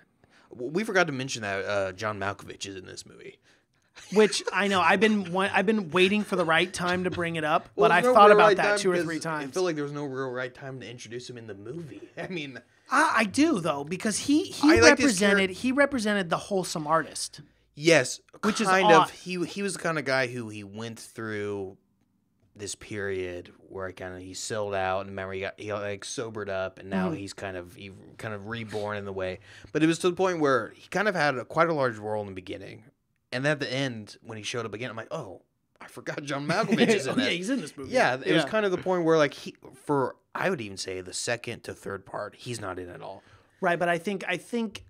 We forgot to mention that John Malkovich is in this movie. Which I know I've been waiting for the right time to bring it up, Well, but I there's no thought real about right that time 2 or 3 because I times. feel like there was no real right time to introduce him in the movie. I mean, I do though, because he I like his represented the wholesome artist. yes, Which is kind odd. of. He was the kind of guy who he went through this period where he sold out, and remember he like sobered up, and now he's kind of reborn in the way. But it was to the point where he kind of had quite a large role in the beginning, and at the end when he showed up again, I'm like, oh, I forgot John Malkovich is in Yeah, it. he's in this movie. Yeah, it was kind of the point where like I would even say the second to third part, he's not in at all. Right, but I think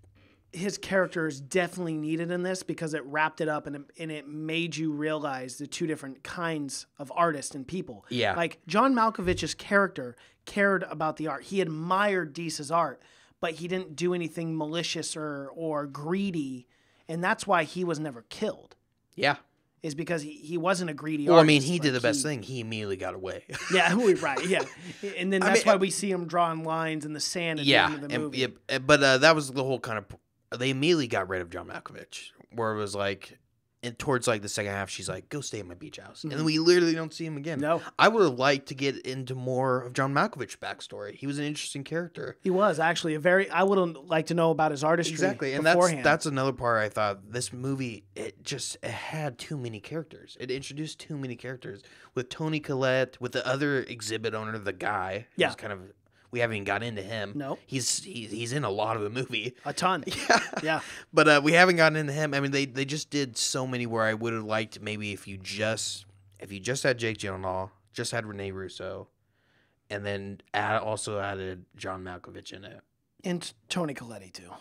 his character is definitely needed in this because it wrapped it up and it made you realize the two different kinds of artists and people. Yeah. Like John Malkovich's character cared about the art. He admired Deese's art, but he didn't do anything malicious or greedy, and that's why he was never killed. Yeah. Is because he wasn't a greedy Well, I artist. mean, he did Like, the best thing. He immediately got away. Yeah, right, yeah. And then that's why we see him drawing lines in the sand at the end of the movie. But that was the whole kind of. They immediately got rid of John Malkovich, where it was like, and towards like the second half, she's like, "Go stay at my beach house," and we literally don't see him again. No. I would have liked to get into more of John Malkovich's backstory. He was an interesting character. He was actually I would have liked to know about his artistry Exactly, and beforehand. that's another part I thought this movie it had too many characters. It introduced too many characters with Tony Collette, with the other exhibit owner, the guy. Yeah. Who's kind of we haven't even got into him. No. he's in a lot of the movie. A ton. Yeah. But we haven't gotten into him. I mean, they just did so many where I would have liked maybe if you just had Jake Gyllenhaal, just had Rene Russo, and then also added John Malkovich in it. And Tony Collette too.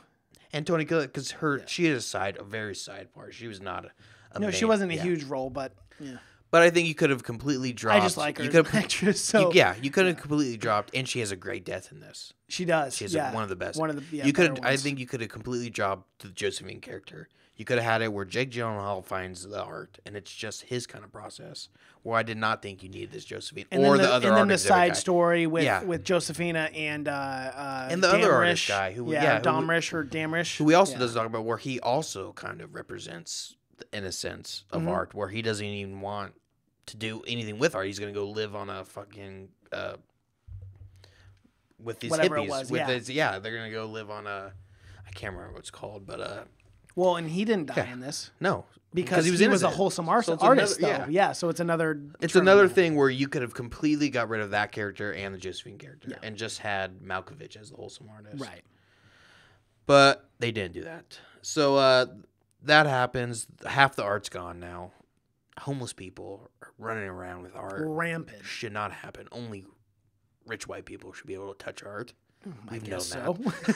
And Tony Collette, because she is a very side part. She was not a No, main, she wasn't a yeah. huge role, but yeah. But I think you could have completely dropped. I just like her You as an could have, actress. So you could have completely dropped, and she has a great death in this. she does. She's yeah. one of the best. One of the you could. better I ones. think you could have completely dropped the Josephine character. You could have had it where Jake Gyllenhaal finds the art, and it's just his kind of process. Where I did not think you needed this Josephine and or then the other and then art the exhibit side guy. story with Yeah. with Josephina and the Dan other artist Rish. guy who Domrish or Damrish. who we also Yeah. does talk about, where he also kind of represents, in a sense, of art, where he doesn't even want to do anything with art. He's gonna go live on a fucking with these Whatever it hippies. was, with yeah. his, they're gonna go live on a. I can't remember what it's called, but Well, and he didn't die Yeah. in this no, because he was innocent. a wholesome So artist, it's another- though. Yeah, so it's another. It's turn another on that. thing where you could have completely got rid of that character and the Josephine character Yeah. and just had Malkovich as the wholesome artist. Right. But they didn't do that. So that happens. Half the art's gone now. Homeless people are running around with art. Rampant. Should not happen. Only rich white people should be able to touch art. We've known guess that.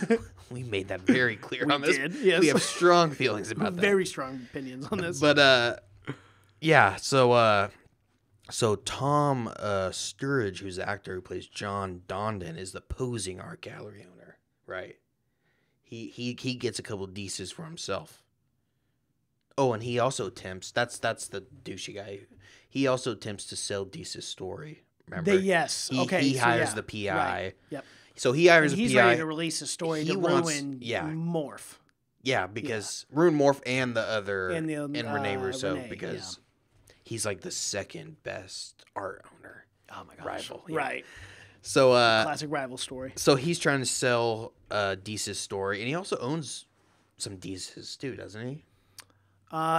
so. We made that very clear on this. did, yes. We have strong feelings about that. Very strong opinions on this. But yeah. So Tom Sturridge, who's the actor who plays John Dondon, is the posing art gallery owner, right? He gets a couple Deeses for himself. Oh, and he also attempts. That's the douchey guy. He also attempts to sell Deese's story. Remember? Yes. He, Okay. He so hires yeah. the PI. Right. Yep. So he hires And a he's PI. ready to release a story He to wants- ruin yeah. Morph. Yeah, because Ruin Morph and the other And Rene Russo, Rene, because he's like the second best art owner. Oh my gosh. Rival, yeah. Right. So Classic rival story. so he's trying to sell Deese's story, and he also owns some Deese's too, doesn't he?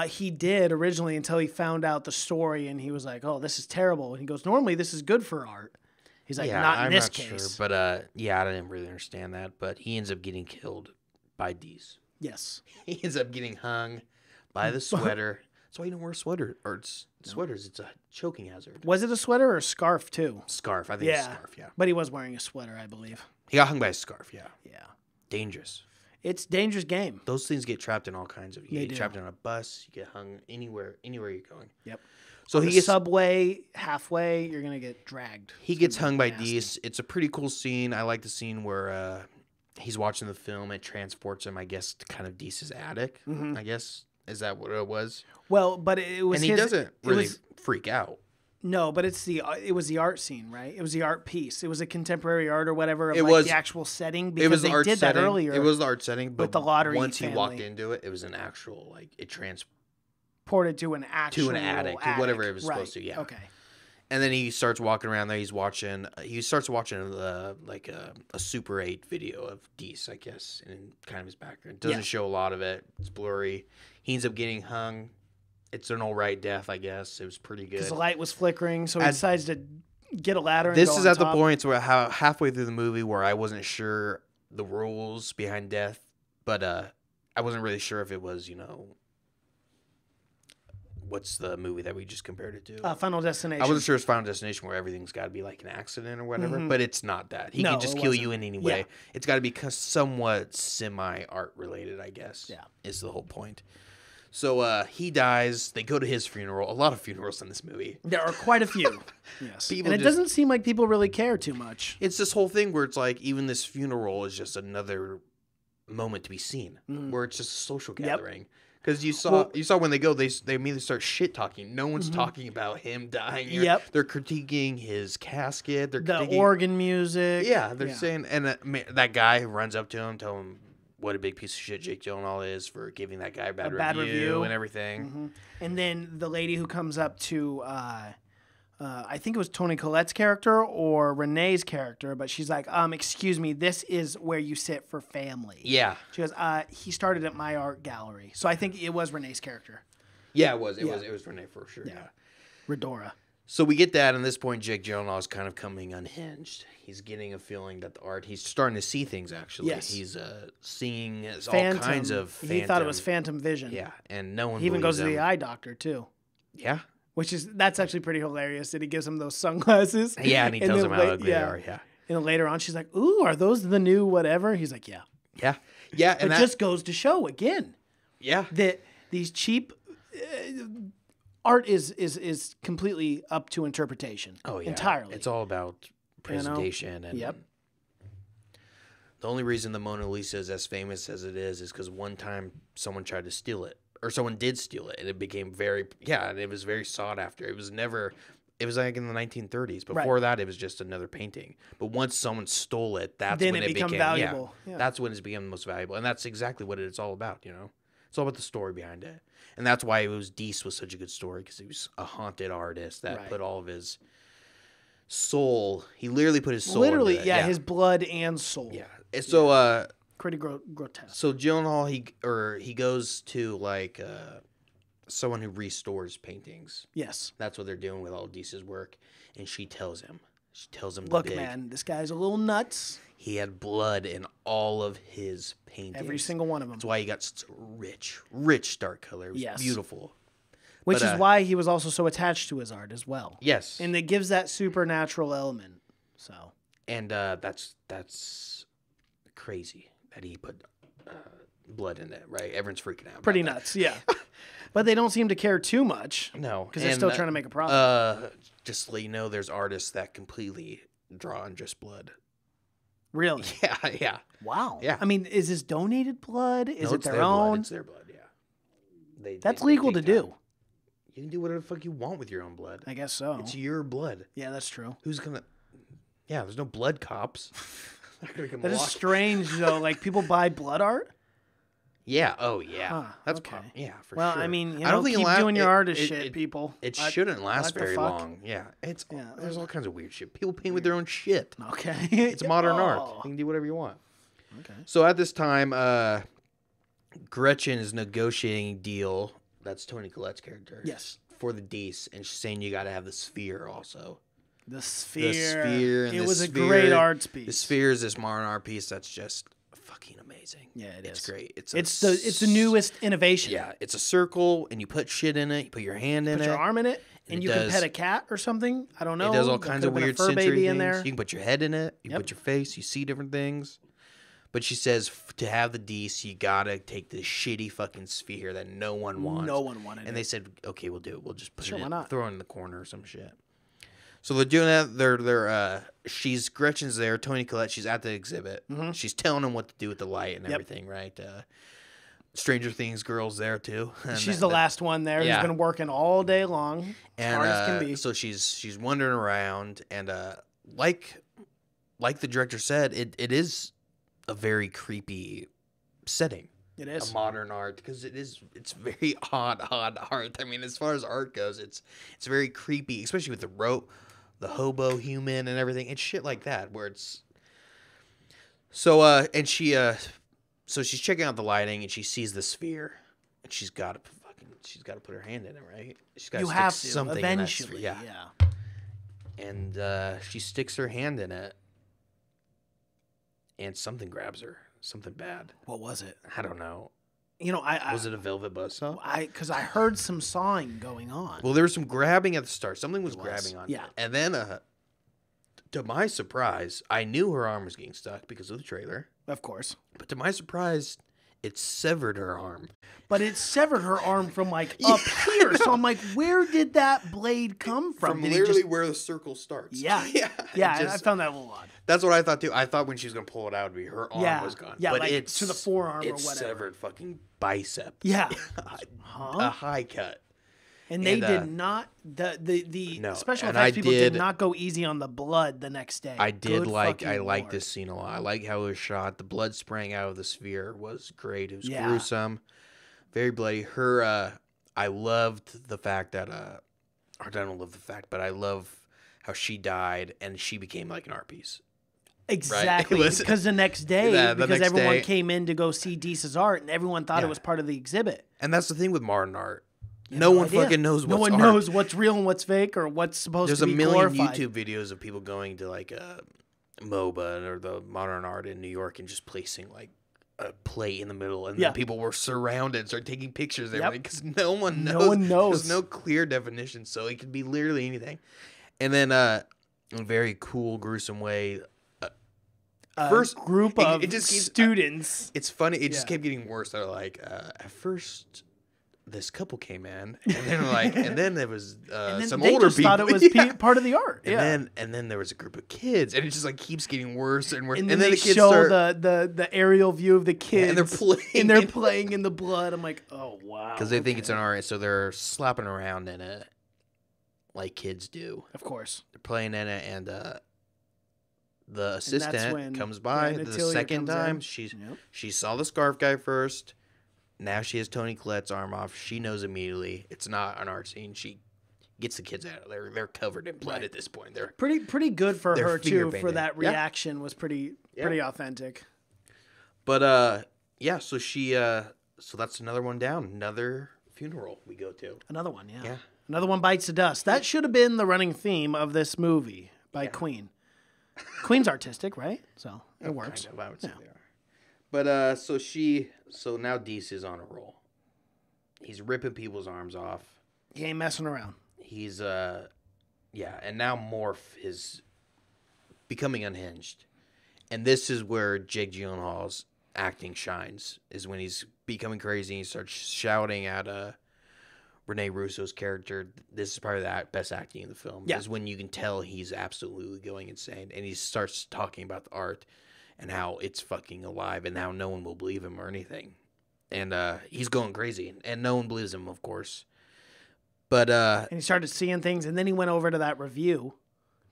He did originally until he found out the story, and he was like, "Oh, this is terrible." And he goes, "Normally, this is good for art." He's like, "Not in I'm this not case." sure, but yeah, I didn't really understand that. But he ends up getting killed by Deese. Yes. He ends up getting hung by the sweater. That's why you don't wear sweaters. It's a choking hazard. Was it a sweater or a scarf too? Scarf, I think it's a scarf, yeah. But he was wearing a sweater, I believe. He got hung by a scarf, yeah. Yeah. Dangerous. It's a dangerous game. Those things get trapped in all kinds of. You They get do. trapped on a bus. You get hung anywhere you're going. Yep. So The he gets subway, halfway, you're gonna get dragged. he gets hung by nasty. Deese. It's a pretty cool scene. I like the scene where he's watching the film. It transports him, I guess, to kind of Deese's attic. I guess is that what it was? Well, but it was And he his, doesn't it really was- freak out. No, but it was the art scene, right? It was the art piece. It was a contemporary art or whatever of It like was- the actual setting It because was the they art did setting. that earlier. It was the art setting, but the lottery once he walked family. into it, it was an actual like it transported ported to an actual to an attic, to whatever it was Right. supposed to. Yeah. Okay. And then he starts walking around there. He starts watching like a Super 8 video of Deese, I guess, in kind of his background. Doesn't Yeah. show a lot of it. It's blurry. He ends up getting hung. It's an all right death, I guess. It was pretty good. Because the light was flickering, so he At- decides to get a ladder. And This go is on at the top. point where halfway through the movie where I wasn't sure the rules behind death, but I wasn't really sure if it was, what's the movie that we just compared it to? Final Destination. I wasn't sure it's Final Destination where everything's got to be like an accident or whatever, but it's not that. He No, can just it kill you wasn't. in any way. Yeah. It's got to be somewhat semi-art related, I guess. Yeah. Is the whole point. So he dies. They go to his funeral. A lot of funerals in this movie. There are quite a few. Yes. People And it just- doesn't seem like people really care too much. It's this whole thing where it's like even this funeral is just another moment to be seen, where it's just a social gathering. Because you saw when they go, they immediately start shit talking. No one's talking about him dying. Yep. They're critiquing his casket. They're The critiquing organ music. Yeah, they're saying, and that guy who runs up to him, tell him what a big piece of shit Jake Gyllenhaal is for giving that guy a bad review and everything. And then the lady who comes up to, I think it was Toni Collette's character or Renee's character, but she's like, excuse me, this is where you sit for family. Yeah, She goes, he started at my art gallery. So I think it was Renee's character, yeah, it was Renee for sure. Yeah. Redora. So we get that, and at this point, Jake Gyllenhaal is kind of coming unhinged. He's getting a feeling that the art, he's starting to see things, actually. Yes. He's seeing all Phantom. kinds of phantom. He thought it was phantom vision. Yeah, and no one He even goes to believes the him. eye doctor, too. Yeah. That's actually pretty hilarious that he gives him those sunglasses. Yeah, and he tells then him how ugly they are, yeah. And then later on, she's like, ooh, are those the new whatever? He's like, yeah. Yeah. Yeah, and It just goes to show, again, yeah. that these cheap art is completely up to interpretation. Oh, yeah. Entirely. It's all about presentation. And Yep. the only reason the Mona Lisa is as famous as it is because one time someone tried to steal it. Or someone did steal it, and it became and it was very sought after. It was like in the 1930s. Before that, it was just another painting. But once someone stole it, that's Then when it became valuable. Yeah. That's when it's become the most valuable. And that's exactly what it's all about, It's all about the story behind it. And that's why Deese was such a good story, because he was a haunted artist that put all of his soul, he literally put his soul into it. his blood and soul. Yeah. And so, Pretty grotesque. so Gyllenhaal, he goes to like someone who restores paintings. Yes. That's what they're doing with all Deese's work, and she tells him, Look, man, this guy's a little nuts. he had blood in all of his paintings. Every single one of them. That's why he got such a rich dark color. It was Yes. beautiful. Which But, is why he was also so attached to his art as well. Yes, And it gives that supernatural element. So and that's crazy that he put blood in it, right? Everyone's freaking out. Pretty about nuts, yeah. But they don't seem to care too much. No. Because they're still trying to make a profit. Just to let you know, there's artists that completely draw on just blood. Really? Yeah, yeah. Wow. Yeah. I mean, is this donated blood? Is No, it it's their own? Blood. It's their blood, yeah. That's legal to take do. time. You can do whatever the fuck you want with your own blood. I guess so. It's your blood. Yeah, that's true. Who's gonna... Yeah, there's no blood cops. That is strange, though. Like, people buy blood art? Yeah. Oh, yeah. Huh, That's okay. yeah, for Well, sure. I mean, you I don't know, think keep it'll doing your artist it- shit, it- people. It What- shouldn't last what the very fuck? long. Yeah. Yeah, There's all kinds of weird shit. People paint with their own shit. Okay. It's modern art. Oh. You can do whatever you want. Okay. So at this time, Gretchen is negotiating a deal. That's Toni Collette's character. Yes. For the Dees, and she's saying you got to have the sphere also. The sphere. The sphere. And It the was sphere, a great art piece. The sphere is this modern art piece that's just fucking amazing. Yeah, it It's is. great. It's the newest innovation. Yeah, it's a circle, and you put shit in it. You put your hand in Put it. your arm in it, and it you can does- pet a cat or something. I don't know. It does all There kinds of could have weird been a fur sensory baby things. in there. You can put your head in it. You Yep. put your face. You see different things. But she says to have the Dees, you gotta take this shitty fucking sphere that no one wants. No one wanted And it. they said, okay, we'll do it. We'll just put Sure, it why in, not? throw it in the corner or some shit. So they're doing that. She's Gretchen's there. Toni Collette. She's at the exhibit. Mm-hmm. She's telling them what to do with the light and Yep. everything, right? Stranger Things girl's there too. And She's the last one there yeah. who's been working all day long. and hard as can be. so she's wandering around, and like the director said, it is a very creepy setting. It A is. modern art, because it's very odd art. I mean, as far as art goes, it's very creepy, especially with the hobo human and everything. It's shit like that where it's so and so she's checking out the lighting, and she sees the sphere, and she's got to put her hand in it, right? She's got You stick have to something in that eventually. sphere. Yeah. And she sticks her hand in it, and something grabs her. Something bad. What was it? I don't know. You know, Was it a velvet buzzsaw? because I heard some sawing going on. Well, there was some grabbing at the start. Something was was, grabbing on. yeah. It. And then, to my surprise, I knew her arm was getting stuck because of the trailer. Of course. But to my surprise, it severed her arm. But it severed her arm from like up here. So I'm like, where did that blade come from? Did he literally just- where the circle starts. Yeah. yeah. Yeah, it I just- found that a little odd. That's what I thought too. I thought when she was gonna pull it out, her arm Yeah. was gone. Yeah, but like it's to the forearm or it's whatever. severed fucking bicep. Yeah. A high cut. And they And, did not the No, special and effects I people did did- not go easy on the blood the next day. I did Good like fucking I like Lord. this scene a lot. I like how it was shot. The blood spraying out of the sphere was great. It was Yeah. gruesome, very bloody. Her I loved the fact that or I don't love the fact, but I love how she died and she became like an art piece. Exactly. It was- Because the next day, Yeah, the because next everyone day- came in to go see Deese's art and everyone thought Yeah. it was part of the exhibit. And that's the thing with modern art. You have No one idea. fucking knows No what's one art. knows what's real and what's fake or what's supposed There's to a be million glorified. YouTube videos of people going to like MOBA or the modern art in New York and just placing like a plate in the middle, and Yeah. then people were surrounded, started taking pictures there Yep. because no one knows. No one knows. There's no clear definition, so it could be literally anything. And then, in a very cool, gruesome way, first group it- of it just keeps- students. it's funny. It just Yeah. kept getting worse. They're like, at first, this couple came in, and then and then there was and then some they older just people. thought it was Yeah. part of the art. And then there was a group of kids, and it just like keeps getting worse and worse. And then the they kids show start the aerial view of the kids. and they're playing, and they're playing in the blood. I'm like, oh wow. because they think it's an art, so they're slapping around in it, like kids do. Of course. They're playing in it, and the assistant when comes by the Natalia second comes in. time. Yep. She saw the scarf guy first. Now she has Toni Collette's arm off. She knows immediately it's not an art scene. She gets the kids out of there. They're covered in blood Right. at this point. They're Pretty good for They're her finger too. For painted. that Yeah. reaction was pretty authentic. But yeah, so so that's another one down. Another funeral we go to. Another one, yeah. Yeah. Another one bites the dust. That should have been the running theme of this movie by Queen. Queen's artistic, right? So it works. Kind of, I would say they are. But so now Deese is on a roll. He's ripping people's arms off. He ain't messing around. He's and now Morph is becoming unhinged. And this is where Jake Gyllenhaal's acting shines, is when he's becoming crazy and he starts shouting at Rene Russo's character. This is probably the best acting in the film. Yeah. Is when you can tell he's absolutely going insane. And he starts talking about the art and how it's fucking alive and how no one will believe him or anything. And he's going crazy. And no one believes him, of course. But and he started seeing things, and then he went over to that review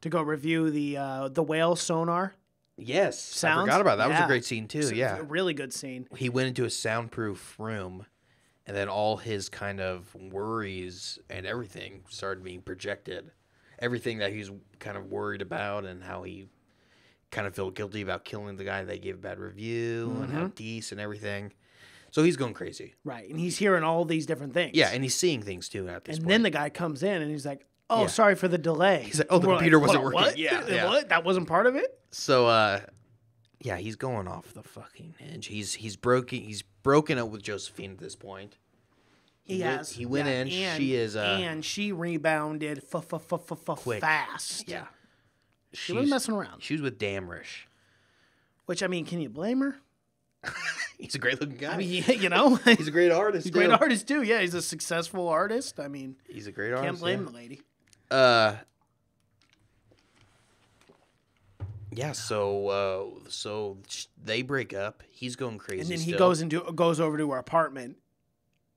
to go review the whale sonar. yes, Sounds? I forgot about that. That was Yeah. a great scene, too. It's Yeah. a really good scene. He went into a soundproof room, and then all his kind of worries and everything started being projected. Everything that he's kind of worried about and how he kind of felt guilty about killing the guy they gave a bad review and how decent and everything. So he's going crazy. Right, and he's hearing all these different things. Yeah, and he's seeing things too at this and point. then the guy comes in and he's like, "Oh, Yeah. sorry for the delay." He's like, "Oh, the We're computer like, wasn't "What? working." What? Yeah. What? That wasn't part of it. So yeah, he's going off the fucking hinge. He's broken up with Josephine at this point. He went in. And, She is and she rebounded quick. fast. Yeah. She wasn't messing around. She was with Damrish. Which, I mean, can you blame her? He's a great looking guy. I mean, you know, he's a great artist. he's a great artist too. Yeah, he's a successful artist. I mean, He's a great artist. can't blame the lady. Yeah. So they break up. He's going crazy. And then he still. goes over to her apartment.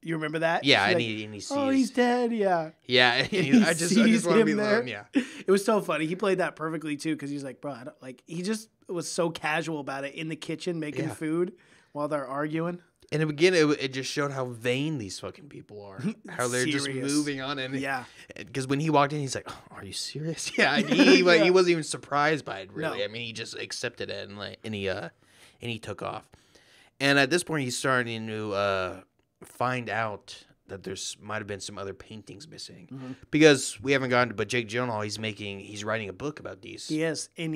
You remember that? Yeah, She's and like, he sees. "Oh, he's dead." Yeah. Yeah, and He I just sees want to be him there. alone. Yeah. It was so funny. He played that perfectly too, because he's like, "Bro, I don't, like." He just was so casual about it in the kitchen making Yeah. food while they're arguing. And again, it just showed how vain these fucking people are. How they're just Serious. moving on. And Yeah. Because when he walked in, he's like, oh, "Are you serious?" Yeah. And he wasn't even surprised by it. Really. No. I mean, he just accepted it and he took off. And at this point, he's starting to find out that there's might have been some other paintings missing because we haven't gotten to. But Jake Gyllenhaal, he's writing a book about these. He is, and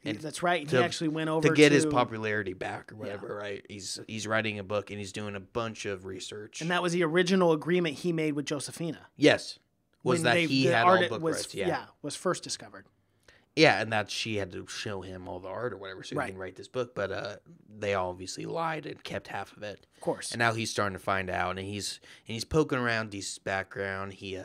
And that's right. And to- he actually went over to get his popularity back or whatever, Yeah. right? He's writing a book and he's doing a bunch of research. and that was the original agreement he made with Josephina. Yes, was When that they- he the had art all book was, rights? Yeah. was first discovered. Yeah, and that she had to show him all the art or whatever so he Right. can write this book. But they obviously lied and kept half of it. Of course. And now he's starting to find out, and he's poking around Deese's background. He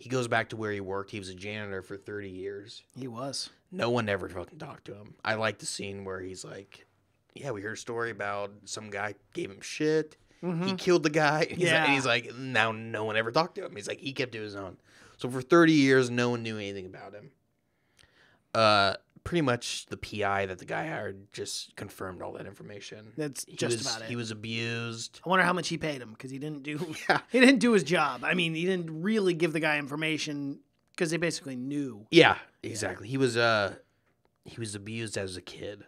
goes back to where he worked. He was a janitor for 30 years. He was. No one ever fucking talked to him. I like the scene where he's like, "Yeah, we heard a story about some guy gave him shit. He killed the guy." He's like, now no one ever talked to him. He's like, he kept to his own. So for 30 years, no one knew anything about him. Pretty much the PI that the guy hired just confirmed all that information. That's He just was- about it. He was abused. I wonder how much he paid him, because he didn't do he didn't do his job. I mean, he didn't really give the guy information because they basically knew. Yeah, exactly. He was abused as a kid.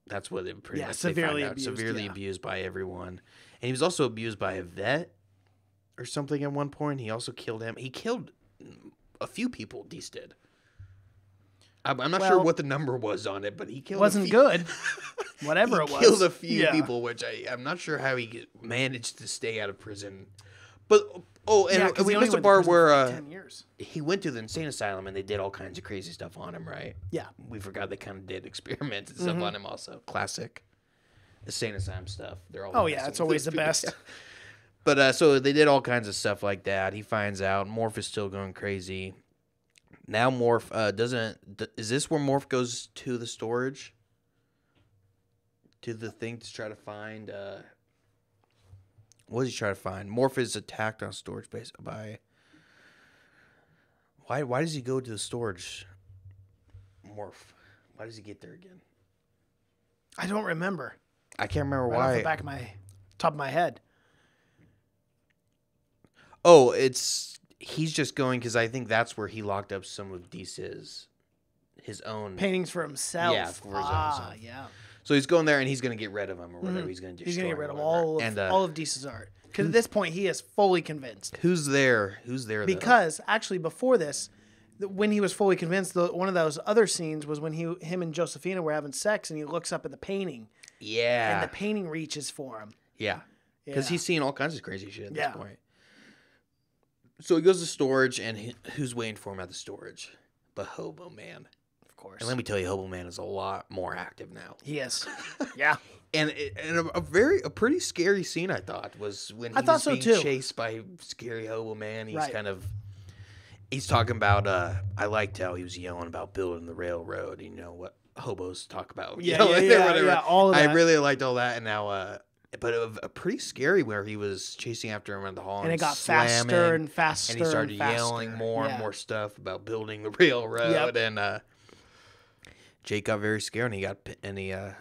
That's what it pretty Yeah, much they severely find out. abused, Severely yeah. abused by everyone. And he was also abused by a vet or something at one point. He also killed him. He killed a few people, Deese did. I'm not sure Well, what the number was on it, but he killed Wasn't a few. good. Whatever it He was. killed a few Yeah. people, which I'm not sure how he managed to stay out of prison. But, and Yeah, 'cause we he only missed a went to part prison where for like 10 years. he went to the insane asylum and they did all kinds of crazy stuff on him, right? Yeah. We forgot they kind of did experiments and stuff on him also. Classic insane asylum stuff. They're all Oh yeah, it's always the best. But so they did all kinds of stuff like that. He finds out Morph is still going crazy. Now Morph is this where Morph goes to the storage? To the thing to try to find what does he try to find? Morph is attacked on storage base by Why does he go to the storage? Morph. Why does he get there again? I don't remember. I can't remember Right why. off the back of my top of my head. Oh, he's just going because I think that's where he locked up some of Deese's his own. Paintings for himself. Yeah, for his own self. Yeah. So he's going there and he's going to get rid of them or whatever. He's going to He's destroy gonna get rid them of or whatever. all of Deese's art. Because at this point he is fully convinced. Who's there? Though? Because actually before this, when he was fully convinced, one of those other scenes was when him and Josephina were having sex, and he looks up at the painting, Yeah. and the painting reaches for him. Yeah. Because Yeah. he's seen all kinds of crazy shit at Yeah. this point. So he goes to storage, and who's waiting for him at the storage? But Hobo Man. Of course. And let me tell you, Hobo Man is a lot more active now. He is. Yeah. And a pretty scary scene, I thought, was when he was being chased by scary Hobo Man. He's he's talking about, I liked how he was yelling about building the railroad. You know what hobos talk about. Yeah, all of that. I really liked all that. And now, but a pretty scary where he was chasing after him around the hall. And it got faster and faster. And he started yelling more and more stuff about building the railroad. Yep. And Jake got very scared, and he got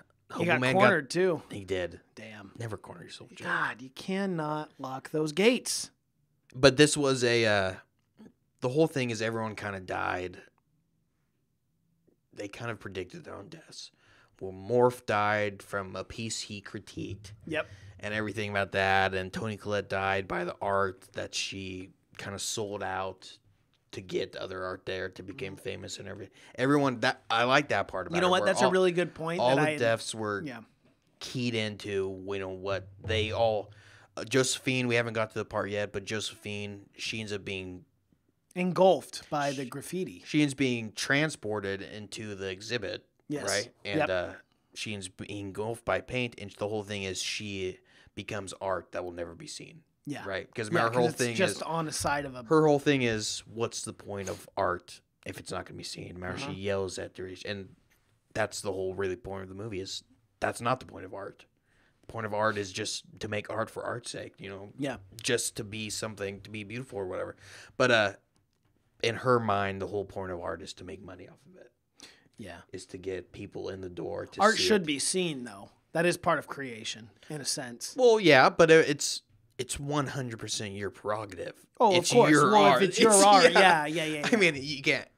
cornered too. He did. Damn. Never corner your soldier. God, you cannot lock those gates. But this was the whole thing is everyone kind of died. They kind of predicted their own deaths. Well, Morph died from a piece he critiqued. Yep. And everything about that. And Toni Collette died by the art that she kind of sold out to get other art there to become famous and everything. Everyone, I like that part about it. You know what? That's a really good point. All the deaths were keyed into, what they all... Josephine, we haven't got to the part yet, but Josephine, she ends up being... engulfed by the graffiti. She ends being transported into the exhibit, right? And she ends being engulfed by paint, and the whole thing is she becomes art that will never be seen. Yeah. Right? Because her whole thing is... just on the side of a... Her whole thing is, what's the point of art if it's not going to be seen? Remember, she yells at the... And that's the whole really point of the movie is that's not the point of art. The point of art is just to make art for art's sake, Yeah. Just to be something, to be beautiful or whatever. But in her mind, the whole point of art is to make money off of it. Yeah. Is to get people in the door to art see should it. be seen, though. That is part of creation, in a sense. Well, yeah, but it's 100% your prerogative. Oh, it's of course. Your art. If it's your art, yeah. I mean, you can't...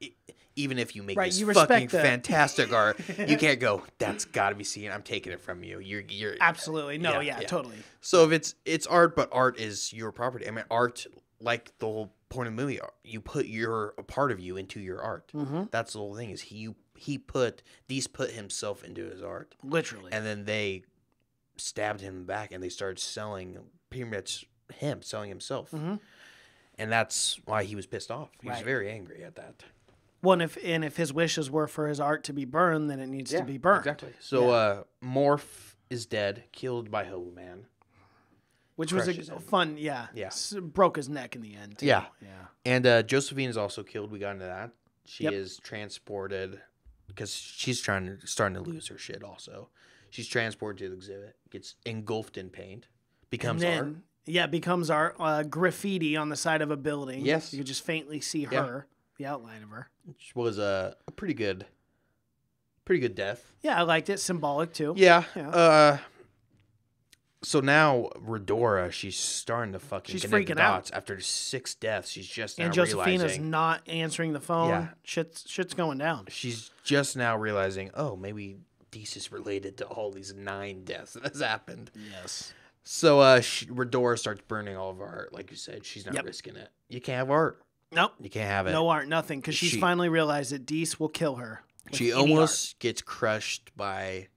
Even if you make this you fucking fantastic art, you can't go, that's got to be seen. I'm taking it from you. You're absolutely. No, totally. So if it's art, but art is your property. I mean, art, like the whole point of the movie, you put a part of you into your art. Mm-hmm. That's the whole thing is Deese put himself into his art. Literally. And then they stabbed him back and they started selling pretty much him, selling himself. Mm-hmm. And that's why he was pissed off. He was very angry at that. Well, and if his wishes were for his art to be burned, then it needs to be burned. Exactly. So Morph is dead, killed by Hobo Man. Which was fun, broke his neck in the end, too. Yeah. And Josephine is also killed. We got into that. She is transported because she's starting to lose her shit also. She's transported to the exhibit, gets engulfed in paint, becomes art. Yeah, becomes art. Graffiti on the side of a building. Yes. You could just faintly see her. The outline of her, which was a pretty good death. Yeah, I liked it. Symbolic too. Yeah. So now Redora, she's starting to fucking connect the dots. After 6 deaths, she's just now realizing. And Josephina's not answering the phone. Yeah. Shit's going down. She's just now realizing, oh, maybe Deese is related to all these 9 deaths that has happened. Yes. So Redora starts burning all of our art. Like you said, she's not risking it. You can't have art. Nope. You can't have it. No art, nothing. Because she's finally realized that Deese will kill her. She almost gets crushed by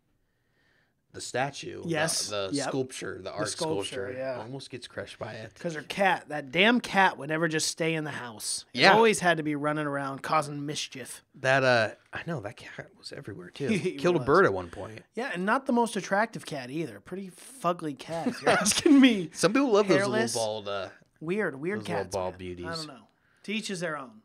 the statue. Yes. The sculpture, the art sculpture. Yeah. Almost gets crushed by it. Because her cat, that damn cat, would never just stay in the house. It Yeah. always had to be running around causing mischief. That, I know, that cat was everywhere, too. Killed a bird at one point. Yeah, and not the most attractive cat either. Pretty fugly cat, if you're asking me. Some people love Hairless, those little bald... weird those cats. Little bald beauties. I don't know. To each is their own.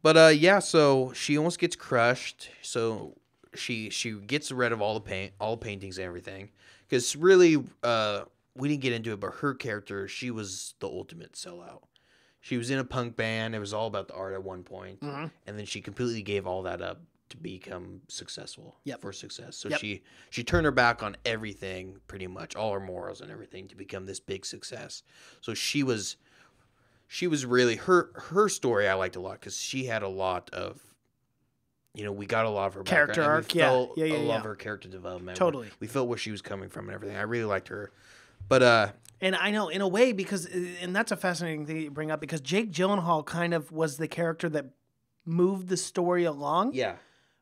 But so she almost gets crushed. So she gets rid of all the paintings and everything. Because really, we didn't get into it, but her character, she was the ultimate sellout. She was in a punk band. It was all about the art at one point. Mm-hmm. And then she completely gave all that up to become successful. For success. So she turned her back on everything, pretty much, all her morals and everything, to become this big success. So she was really her story I liked a lot because she had a lot of, we got a lot of her character arc. A lot of her character development. Totally. We felt where she was coming from and everything. I really liked her. But and I know in a way and that's a fascinating thing you bring up because Jake Gyllenhaal kind of was the character that moved the story along. Yeah.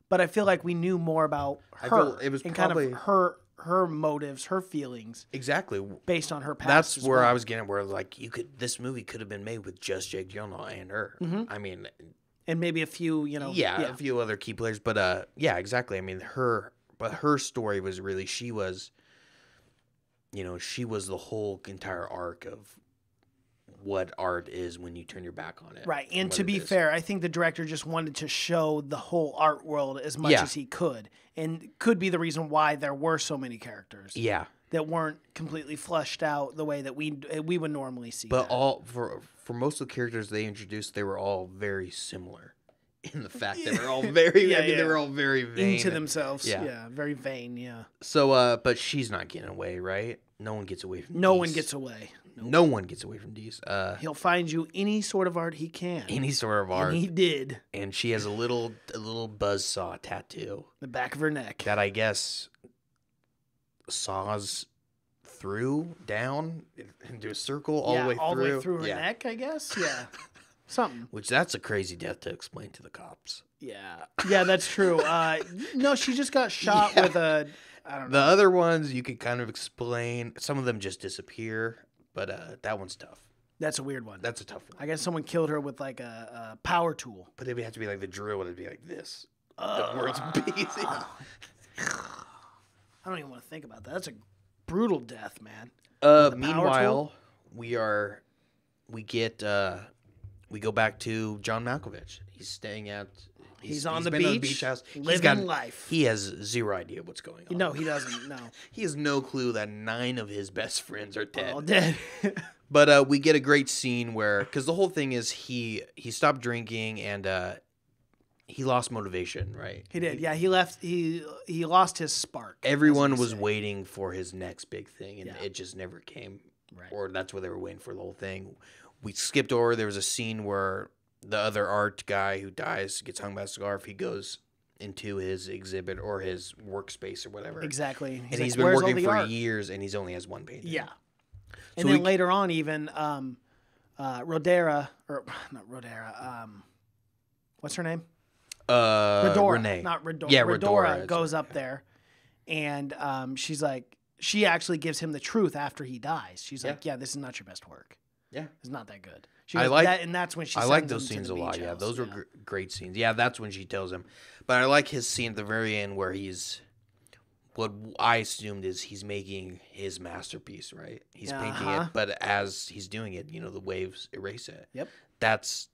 But I feel like we knew more about her. It was and probably kind of her motives, her feelings. Exactly. Based on her past. That's where I was getting where like this movie could have been made with just Jake Gyllenhaal and her. Mm-hmm. I mean, And maybe a few, a few other key players, but yeah, exactly. I mean, her story was really she was the whole entire arc of what art is when you turn your back on it. Right. And to be fair, I think the director just wanted to show the whole art world as much as he could, and could be the reason why there were so many characters. Yeah. That weren't completely fleshed out the way that we would normally see. But all for most of the characters they introduced, they were all very similar in the fact they were all very. They were all very vain into themselves. Yeah, very vain. Yeah. So, but she's not getting away, right? No one gets away from. No one gets away. No one gets away from Dees. He'll find you any sort of art he can. Any sort of art. And he did. And she has a little buzzsaw tattoo. The back of her neck. That I guess saws down into a circle all the way through. All the way through her neck, I guess. Yeah. Something. Which that's a crazy death to explain to the cops. Yeah. Yeah, that's true. No, she just got shot with a, I don't know. The other ones you could kind of explain. Some of them just disappear, but that one's tough. That's a weird one. That's a tough one. I guess someone killed her with like a power tool. But it would have to be like the drill would be like this. The world's beast. I don't even want to think about that. That's a brutal death, man. Meanwhile, we go back to John Malkovich. He's staying at. He's on the beach house. living life. He has zero idea what's going on. No, he doesn't. No, he has no clue that 9 of his best friends are dead. All dead. But we get a great scene where, because the whole thing is he stopped drinking and he lost motivation, right? He did. Yeah, he left. He lost his spark. Everyone was waiting for his next big thing, and it just never came. Right. Or that's what they were waiting for the whole thing. We skipped over. There was a scene where the other art guy who dies gets hung by a scarf. He goes into his exhibit or his workspace or whatever. Exactly. He's been working for years, and he only has one painting. Yeah. And then later on, even Rodera, or not Rodera, what's her name? Redora. Renee. Not Redora. Yeah, Redora goes up there, and she's like, she actually gives him the truth after he dies. She's like, yeah, this is not your best work. Yeah. It's not that good. She goes, and that's when she I sends like him those to scenes the a lot. beach Yeah, house. those were great scenes. Yeah, that's when she tells him. But I like his scene at the very end where he's, what I assumed is he's making his masterpiece, right? He's painting it, but as he's doing it, the waves erase it. Yep. That's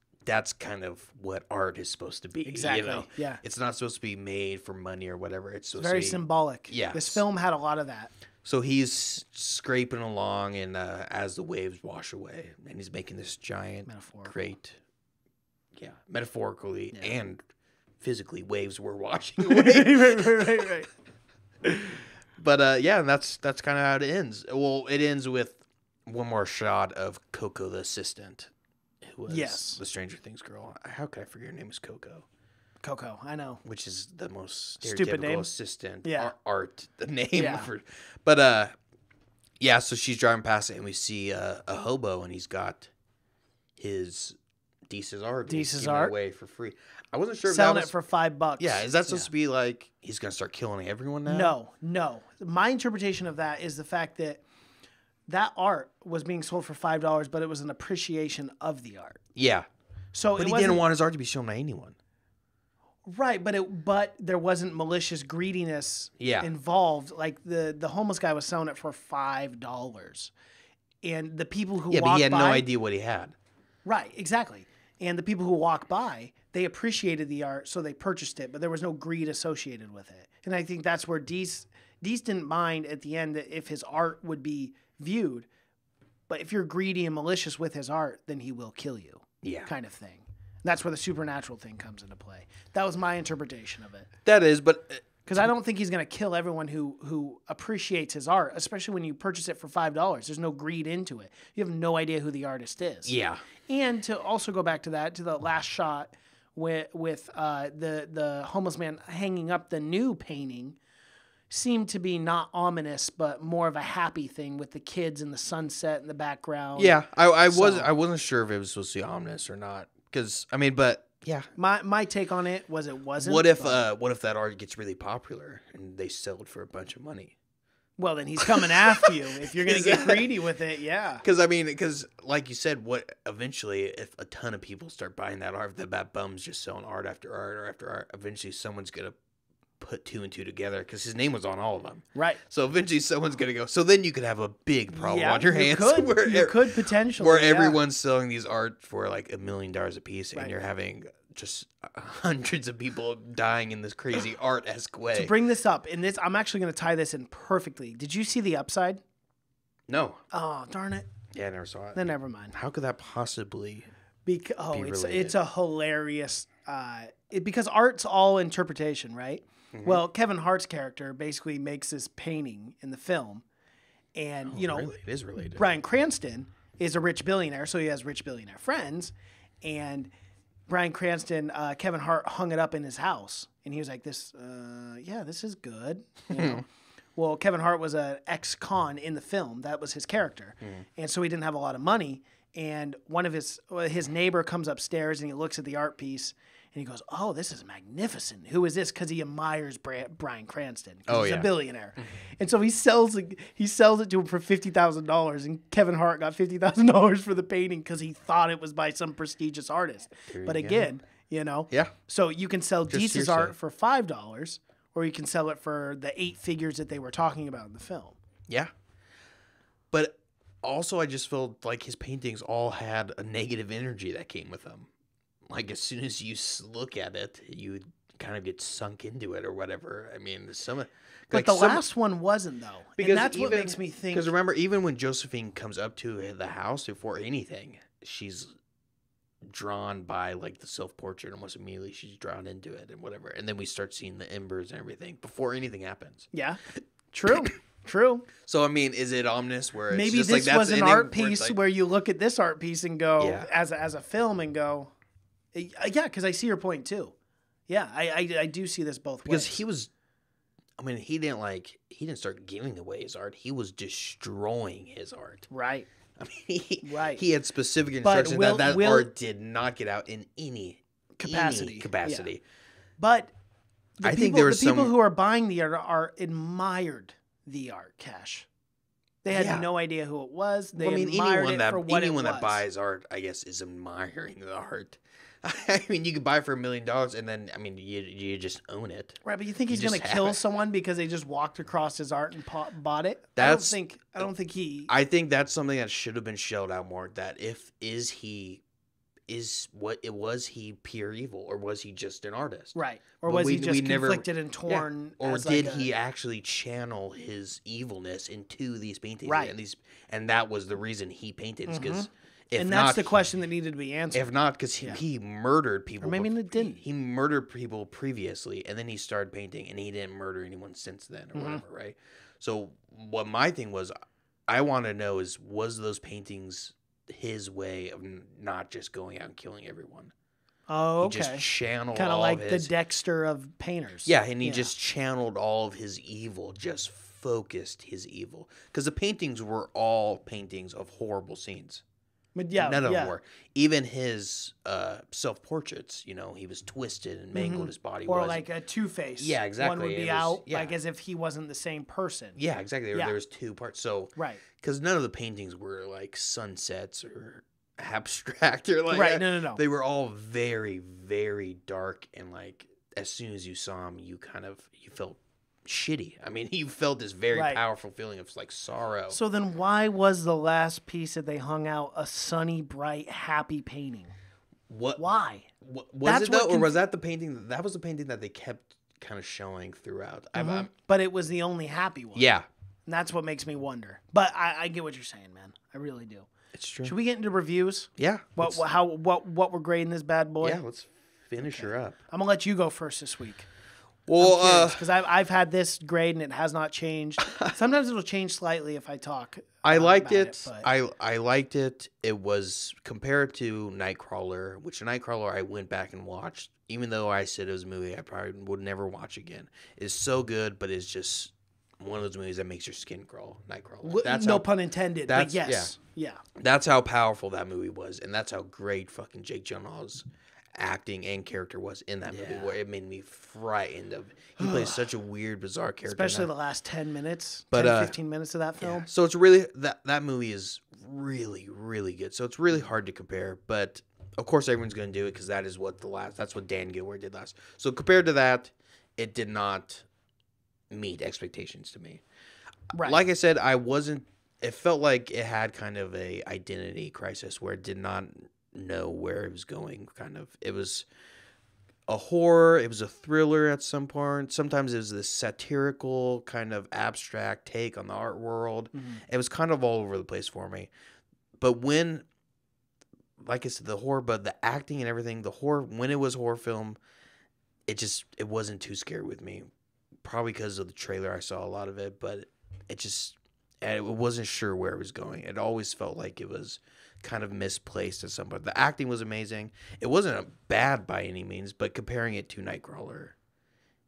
kind of what art is supposed to be. Exactly. Yeah. It's not supposed to be made for money or whatever. It's supposed very to be symbolic. Yeah. This film had a lot of that. So he's scraping along, and as the waves wash away, and he's making this giant, great, metaphorically and physically, waves were washing away. right. But and that's kind of how it ends. Well, it ends with one more shot of Coco, the assistant, who was the Stranger Things girl. How could I forget her name was Coco? Coco, I know. Which is the most stupid name. Assistant art the name for. But so she's driving past it, and we see a hobo, and he's got his Deese's art. Deese's art away for free. I wasn't sure selling if that it for $5. Yeah, is that supposed to be like he's gonna start killing everyone now? No. My interpretation of that is the fact that art was being sold for $5, but it was an appreciation of the art. Yeah. So but he didn't want his art to be shown to anyone. Right, but there wasn't malicious greediness involved. Like the homeless guy was selling it for $5, and the people who walked but he had by, no idea what he had. Right, exactly. And the people who walk by, they appreciated the art, so they purchased it, but there was no greed associated with it. And I think that's where Deese didn't mind at the end that if his art would be viewed, but if you're greedy and malicious with his art, then he will kill you. Yeah, kind of thing. That's where the supernatural thing comes into play. That was my interpretation of it. That is, but because I don't think he's going to kill everyone who appreciates his art, especially when you purchase it for $5. There's no greed into it. You have no idea who the artist is. Yeah. And to also go back to the last shot with the homeless man hanging up the new painting, seemed to be not ominous, but more of a happy thing with the kids and the sunset in the background. Yeah, I wasn't sure if it was supposed to be ominous or not. Because yeah. My take on it was it wasn't. What if that art gets really popular and they sell it for a bunch of money? Well, then he's coming after you if you're going to get greedy with it. Yeah. Because like you said, what eventually, if a ton of people start buying that art, that bum's just selling art after art or after art, eventually someone's going to put 2 and 2 together because his name was on all of them. Right. So eventually someone's going to go. So then you could have a big problem on your hands. You could potentially. Where everyone's selling these art for like $1 million a piece, and you're having just hundreds of people dying in this crazy art-esque way. To bring this up, I'm actually going to tie this in perfectly. Did you see The Upside? No. Oh, darn it. Yeah, I never saw it. Then never mind. How could that possibly be related? It's a hilarious... because art's all interpretation, right? Mm-hmm. Well, Kevin Hart's character basically makes this painting in the film. And, really? It is related. Bryan Cranston is a rich billionaire, so he has rich billionaire friends. And... Bryan Cranston, Kevin Hart hung it up in his house, and he was like, "This is good." You know? Well, Kevin Hart was an ex-con in the film. That was his character, and so he didn't have a lot of money. And one of his neighbor comes upstairs, and he looks at the art piece, and he goes, "Oh, this is magnificent. Who is this?" Because he admires Bryan Cranston. He's a billionaire, and so he sells it to him for $50,000, and Kevin Hart got $50,000 for the painting because he thought it was by some prestigious artist. But again, so you can sell Deese's art for $5, or you can sell it for the 8 figures that they were talking about in the film. Yeah, but also I just felt like his paintings all had a negative energy that came with them. Like, as soon as you look at it, you kind of get sunk into it or whatever. I mean, last one wasn't, though. Because and that's what makes me think. Because remember, even when Josephine comes up to the house before anything, she's drawn by, like, the self-portrait. Almost immediately, she's drawn into it and whatever. And then we start seeing the embers and everything before anything happens. Yeah, true. True. So, I mean, is it ominous where it's maybe just this like was an art piece where you look at this art piece and go, as a film and go... Yeah, because I see your point too. Yeah, I do see this both ways. Because he didn't start giving away his art. He was destroying his art. Right. I mean, he had specific instructions that art did not get out in any capacity. Yeah. But I think there was the people who are buying the art admired the art, Cash. They had no idea who it was. They admired it for what it was. Anyone that buys art, I guess, is admiring the art. I mean, you could buy it for $1 million, and then you just own it. Right, but you think he's going to kill someone because they just walked across his art and bought it? I don't think he. I think that's something that should have been shelled out more. That was he pure evil, or was he just an artist? Right, or was he just conflicted and torn? Yeah. Or did he actually channel his evilness into these paintings? Right, and that was the reason he painted. Because. And that's the question that needed to be answered. If not, because he murdered people. Or maybe it didn't. He murdered people previously, and then he started painting, and he didn't murder anyone since then, or whatever, right? So what my thing was, I want to know was those paintings his way of not just going out and killing everyone? Oh, okay. He just channeled kind of like his, the Dexter of painters. Yeah, and he just channeled all of his evil, just focused his evil. Because the paintings were all paintings of horrible scenes. But none of them were. Even his self-portraits, he was twisted and mangled. His body or was. Like a Two-Face. Yeah, exactly. One would be out, like as if he wasn't the same person. Yeah, exactly. There was 2 parts. So, right. Because none of the paintings were like sunsets or abstract or like right. No. They were all very, very dark, and like as soon as you saw them, you felt shitty. I mean, you felt this very powerful feeling of like sorrow. So then why was the last piece that they hung out a sunny, bright, happy painting? Why? Was it though, or was that the painting? That was the painting that they kept kind of showing throughout. But it was the only happy one. Yeah. And that's what makes me wonder. But I get what you're saying, man. I really do. It's true. Should we get into reviews? Yeah. What we're grading this bad boy? Yeah, let's finish her up. I'm going to let you go first this week. Well, because I've had this grade and it has not changed. Sometimes it'll change slightly if I talk. I liked it. I liked it. It was compared to Nightcrawler, which Nightcrawler I went back and watched. Even though I said it was a movie I probably would never watch again. It's so good, but it's just one of those movies that makes your skin crawl. Nightcrawler. No pun intended. But yes, yeah. That's how powerful that movie was, and that's how great fucking Jake Gyllenhaal's acting and character was in that movie, Yeah. where it made me frightened of. He plays such a weird, bizarre character, Especially in the that. last 10 minutes, But, 15 minutes of that film. Yeah. So it's really that movie is really, really good. So it's really hard to compare, but of course everyone's going to do it because that is what that's what Dan Gilroy did last. So compared to that, it did not meet expectations to me. Right. Like I said, it felt like it had kind of a identity crisis where it did not know where it was going. It was a horror, it was a thriller at some point. Sometimes it was this satirical kind of abstract take on the art world. It was kind of all over the place for me. But when, like I said, the horror, but the acting and everything, the horror, when it was horror film, it wasn't too scary with me. Probably because of the trailer, I saw a lot of it, but it wasn't sure where it was going. It always felt like it was kind of misplaced at some point. The acting was amazing. It wasn't bad by any means, but comparing it to Nightcrawler,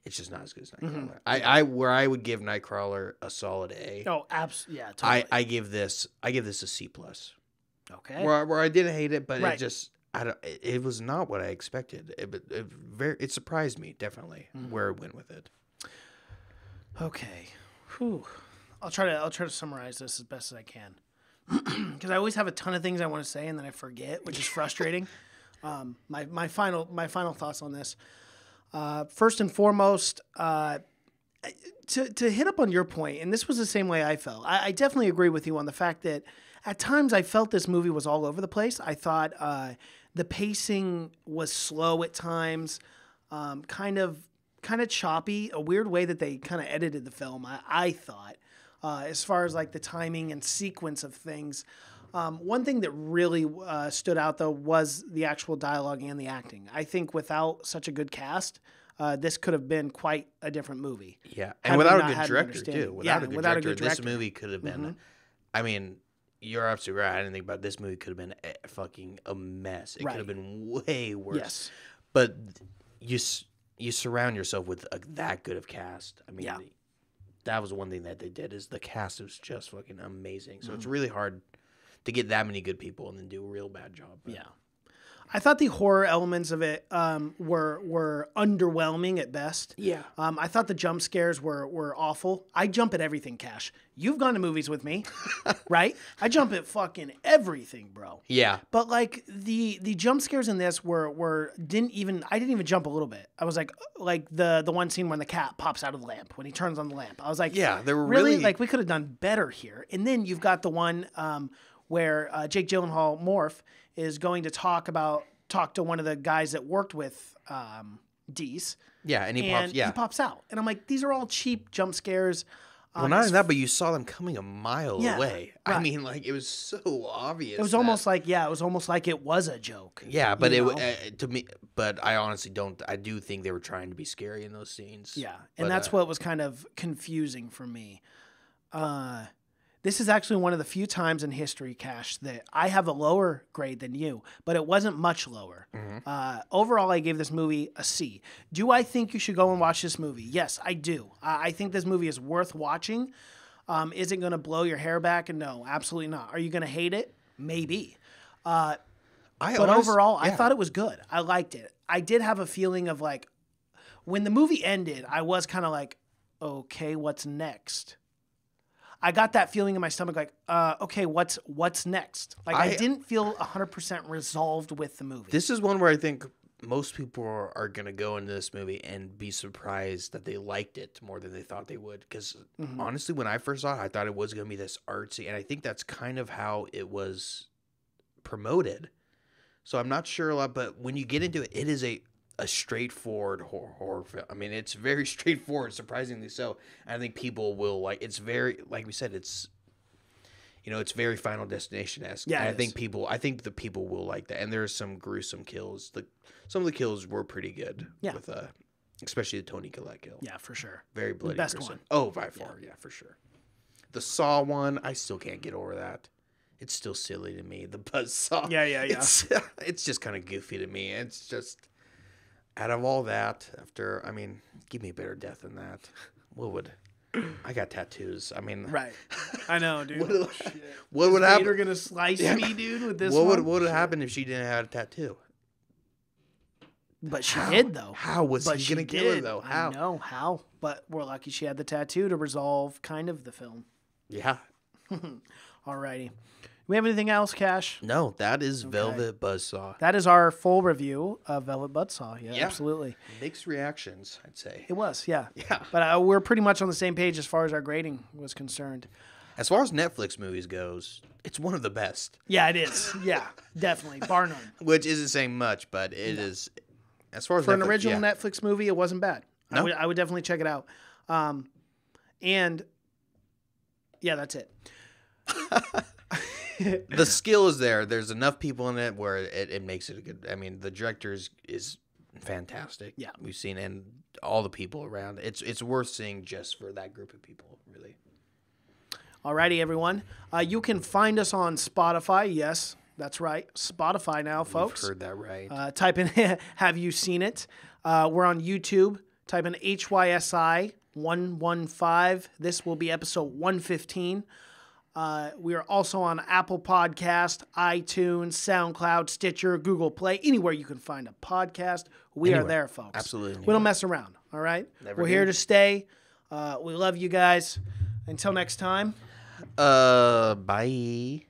it's just not as good as Nightcrawler. Where I would give Nightcrawler a solid A. Oh, absolutely. Yeah, totally. I give this a C plus. Okay. Where I didn't hate it, but Right. it was not what I expected. It surprised me definitely where it went with it. Okay. Whew. I'll try to summarize this as best as I can. Because I always have a ton of things I want to say and then I forget, which is frustrating. My final thoughts on this. First and foremost, to hit up on your point, and this was the same way I felt. I definitely agree with you on the fact that at times I felt this movie was all over the place. I thought the pacing was slow at times, kind of choppy, a weird way that they kind of edited the film. I thought. As far as like the timing and sequence of things. One thing that really stood out though was the actual dialogue and the acting. I think without such a good cast, this could have been quite a different movie. Yeah, Had and we without not a good had an director understanding. too. Yeah, Without a good director. this movie could have been. I mean, you're absolutely right. I didn't think about it. This movie could have been fucking a mess. It Right. could have been way worse. Yes. But you surround yourself with that good of cast. I mean, Yeah. that was one thing that they did is the cast was just fucking amazing. So it's really hard to get that many good people and then do a real bad job. But Yeah. I thought the horror elements of it were underwhelming at best. Yeah. I thought the jump scares were awful. I jump at everything, Cash. You've gone to movies with me, right? I jump at fucking everything, bro. Yeah. But like the jump scares in this I didn't even jump a little bit. I was like the one scene when the cat pops out of the lamp when he turns on the lamp. I was like, Yeah, they were really really- like we could have done better here. And then you've got the one where Jake Gyllenhaal Morph is going to talk to one of the guys that worked with Deese. Yeah, and he pops out. And I'm like, these are all cheap jump scares. Well, not only that, but you saw them coming a mile Yeah, away. I right. mean, like, it was so obvious. It was almost like it was a joke. Yeah, but you know? to me, but I honestly don't. I do think they were trying to be scary in those scenes. Yeah, But, and that's what was kind of confusing for me. This is actually one of the few times in history, Cash, that I have a lower grade than you, but it wasn't much lower. Overall, I gave this movie a C. Do I think you should go and watch this movie? Yes, I do. I think this movie is worth watching. Is it going to blow your hair back? No, absolutely not. Are you going to hate it? Maybe. But overall, I thought it was good. I liked it. I did have a feeling of like, when the movie ended, I was kind of like, okay, what's next? I got that feeling in my stomach, like, okay, what's next? Like, I didn't feel 100% resolved with the movie. This is one where I think most people are going to go into this movie and be surprised that they liked it more than they thought they would. Because honestly, when I first saw it, I thought it was going to be this artsy. And I think that's kind of how it was promoted. So I'm not sure a lot, but when you get into it, it is a straightforward horror film. I mean, it's very straightforward, surprisingly so. And I think people will like. It's very, like we said, it's very Final Destination-esque. Yeah, and I think the people will like that. And there's some gruesome kills. Some of the kills were pretty good. Yeah. With especially the Tony Collette kill. Yeah, for sure. Very bloody. best gruesome. one. Oh, by far, yeah, for sure. The Saw one, I still can't get over that. It's still silly to me. The Buzzsaw. Yeah. It's just kind of goofy to me. It's just. Out of all that, give me a better death than that. I got tattoos. I mean, Right. I know, dude. what would happen? You're gonna slice me, dude, with this one? What would happen if she didn't have a tattoo? But she did, though. How was But he she going to kill her, did. though? I How? know how. But we're lucky she had the tattoo to resolve kind of the film. Yeah. Alrighty. We have anything else, Cash? No, that is Velvet Buzzsaw. That is our full review of Velvet Buzzsaw. Yeah, Yeah. absolutely. Mixed reactions, I'd say. It was, yeah. Yeah. But we're pretty much on the same page as far as our grading was concerned. As far as Netflix movies goes, it's one of the best. Yeah, it is. Yeah, definitely. Bar none. Which isn't saying much, but it is. As far as For an Netflix, original yeah. Netflix movie, it wasn't bad. No? I would definitely check it out. And yeah, that's it. The skill is there. There's enough people in it where it makes it a good. I mean, the director is fantastic. Yeah. We've seen and all the people around. It's worth seeing just for that group of people, really. Alrighty, everyone. You can find us on Spotify. Yes, that's right. Spotify now, folks. You've heard that right. Type in Have You Seen It? We're on YouTube. Type in HYSI 115. This will be episode 115. We are also on Apple Podcast, iTunes, SoundCloud, Stitcher, Google Play, anywhere you can find a podcast. We are there, folks. Absolutely. We don't mess around, all right? Never We're do. here to stay. We love you guys. Until next time. Bye.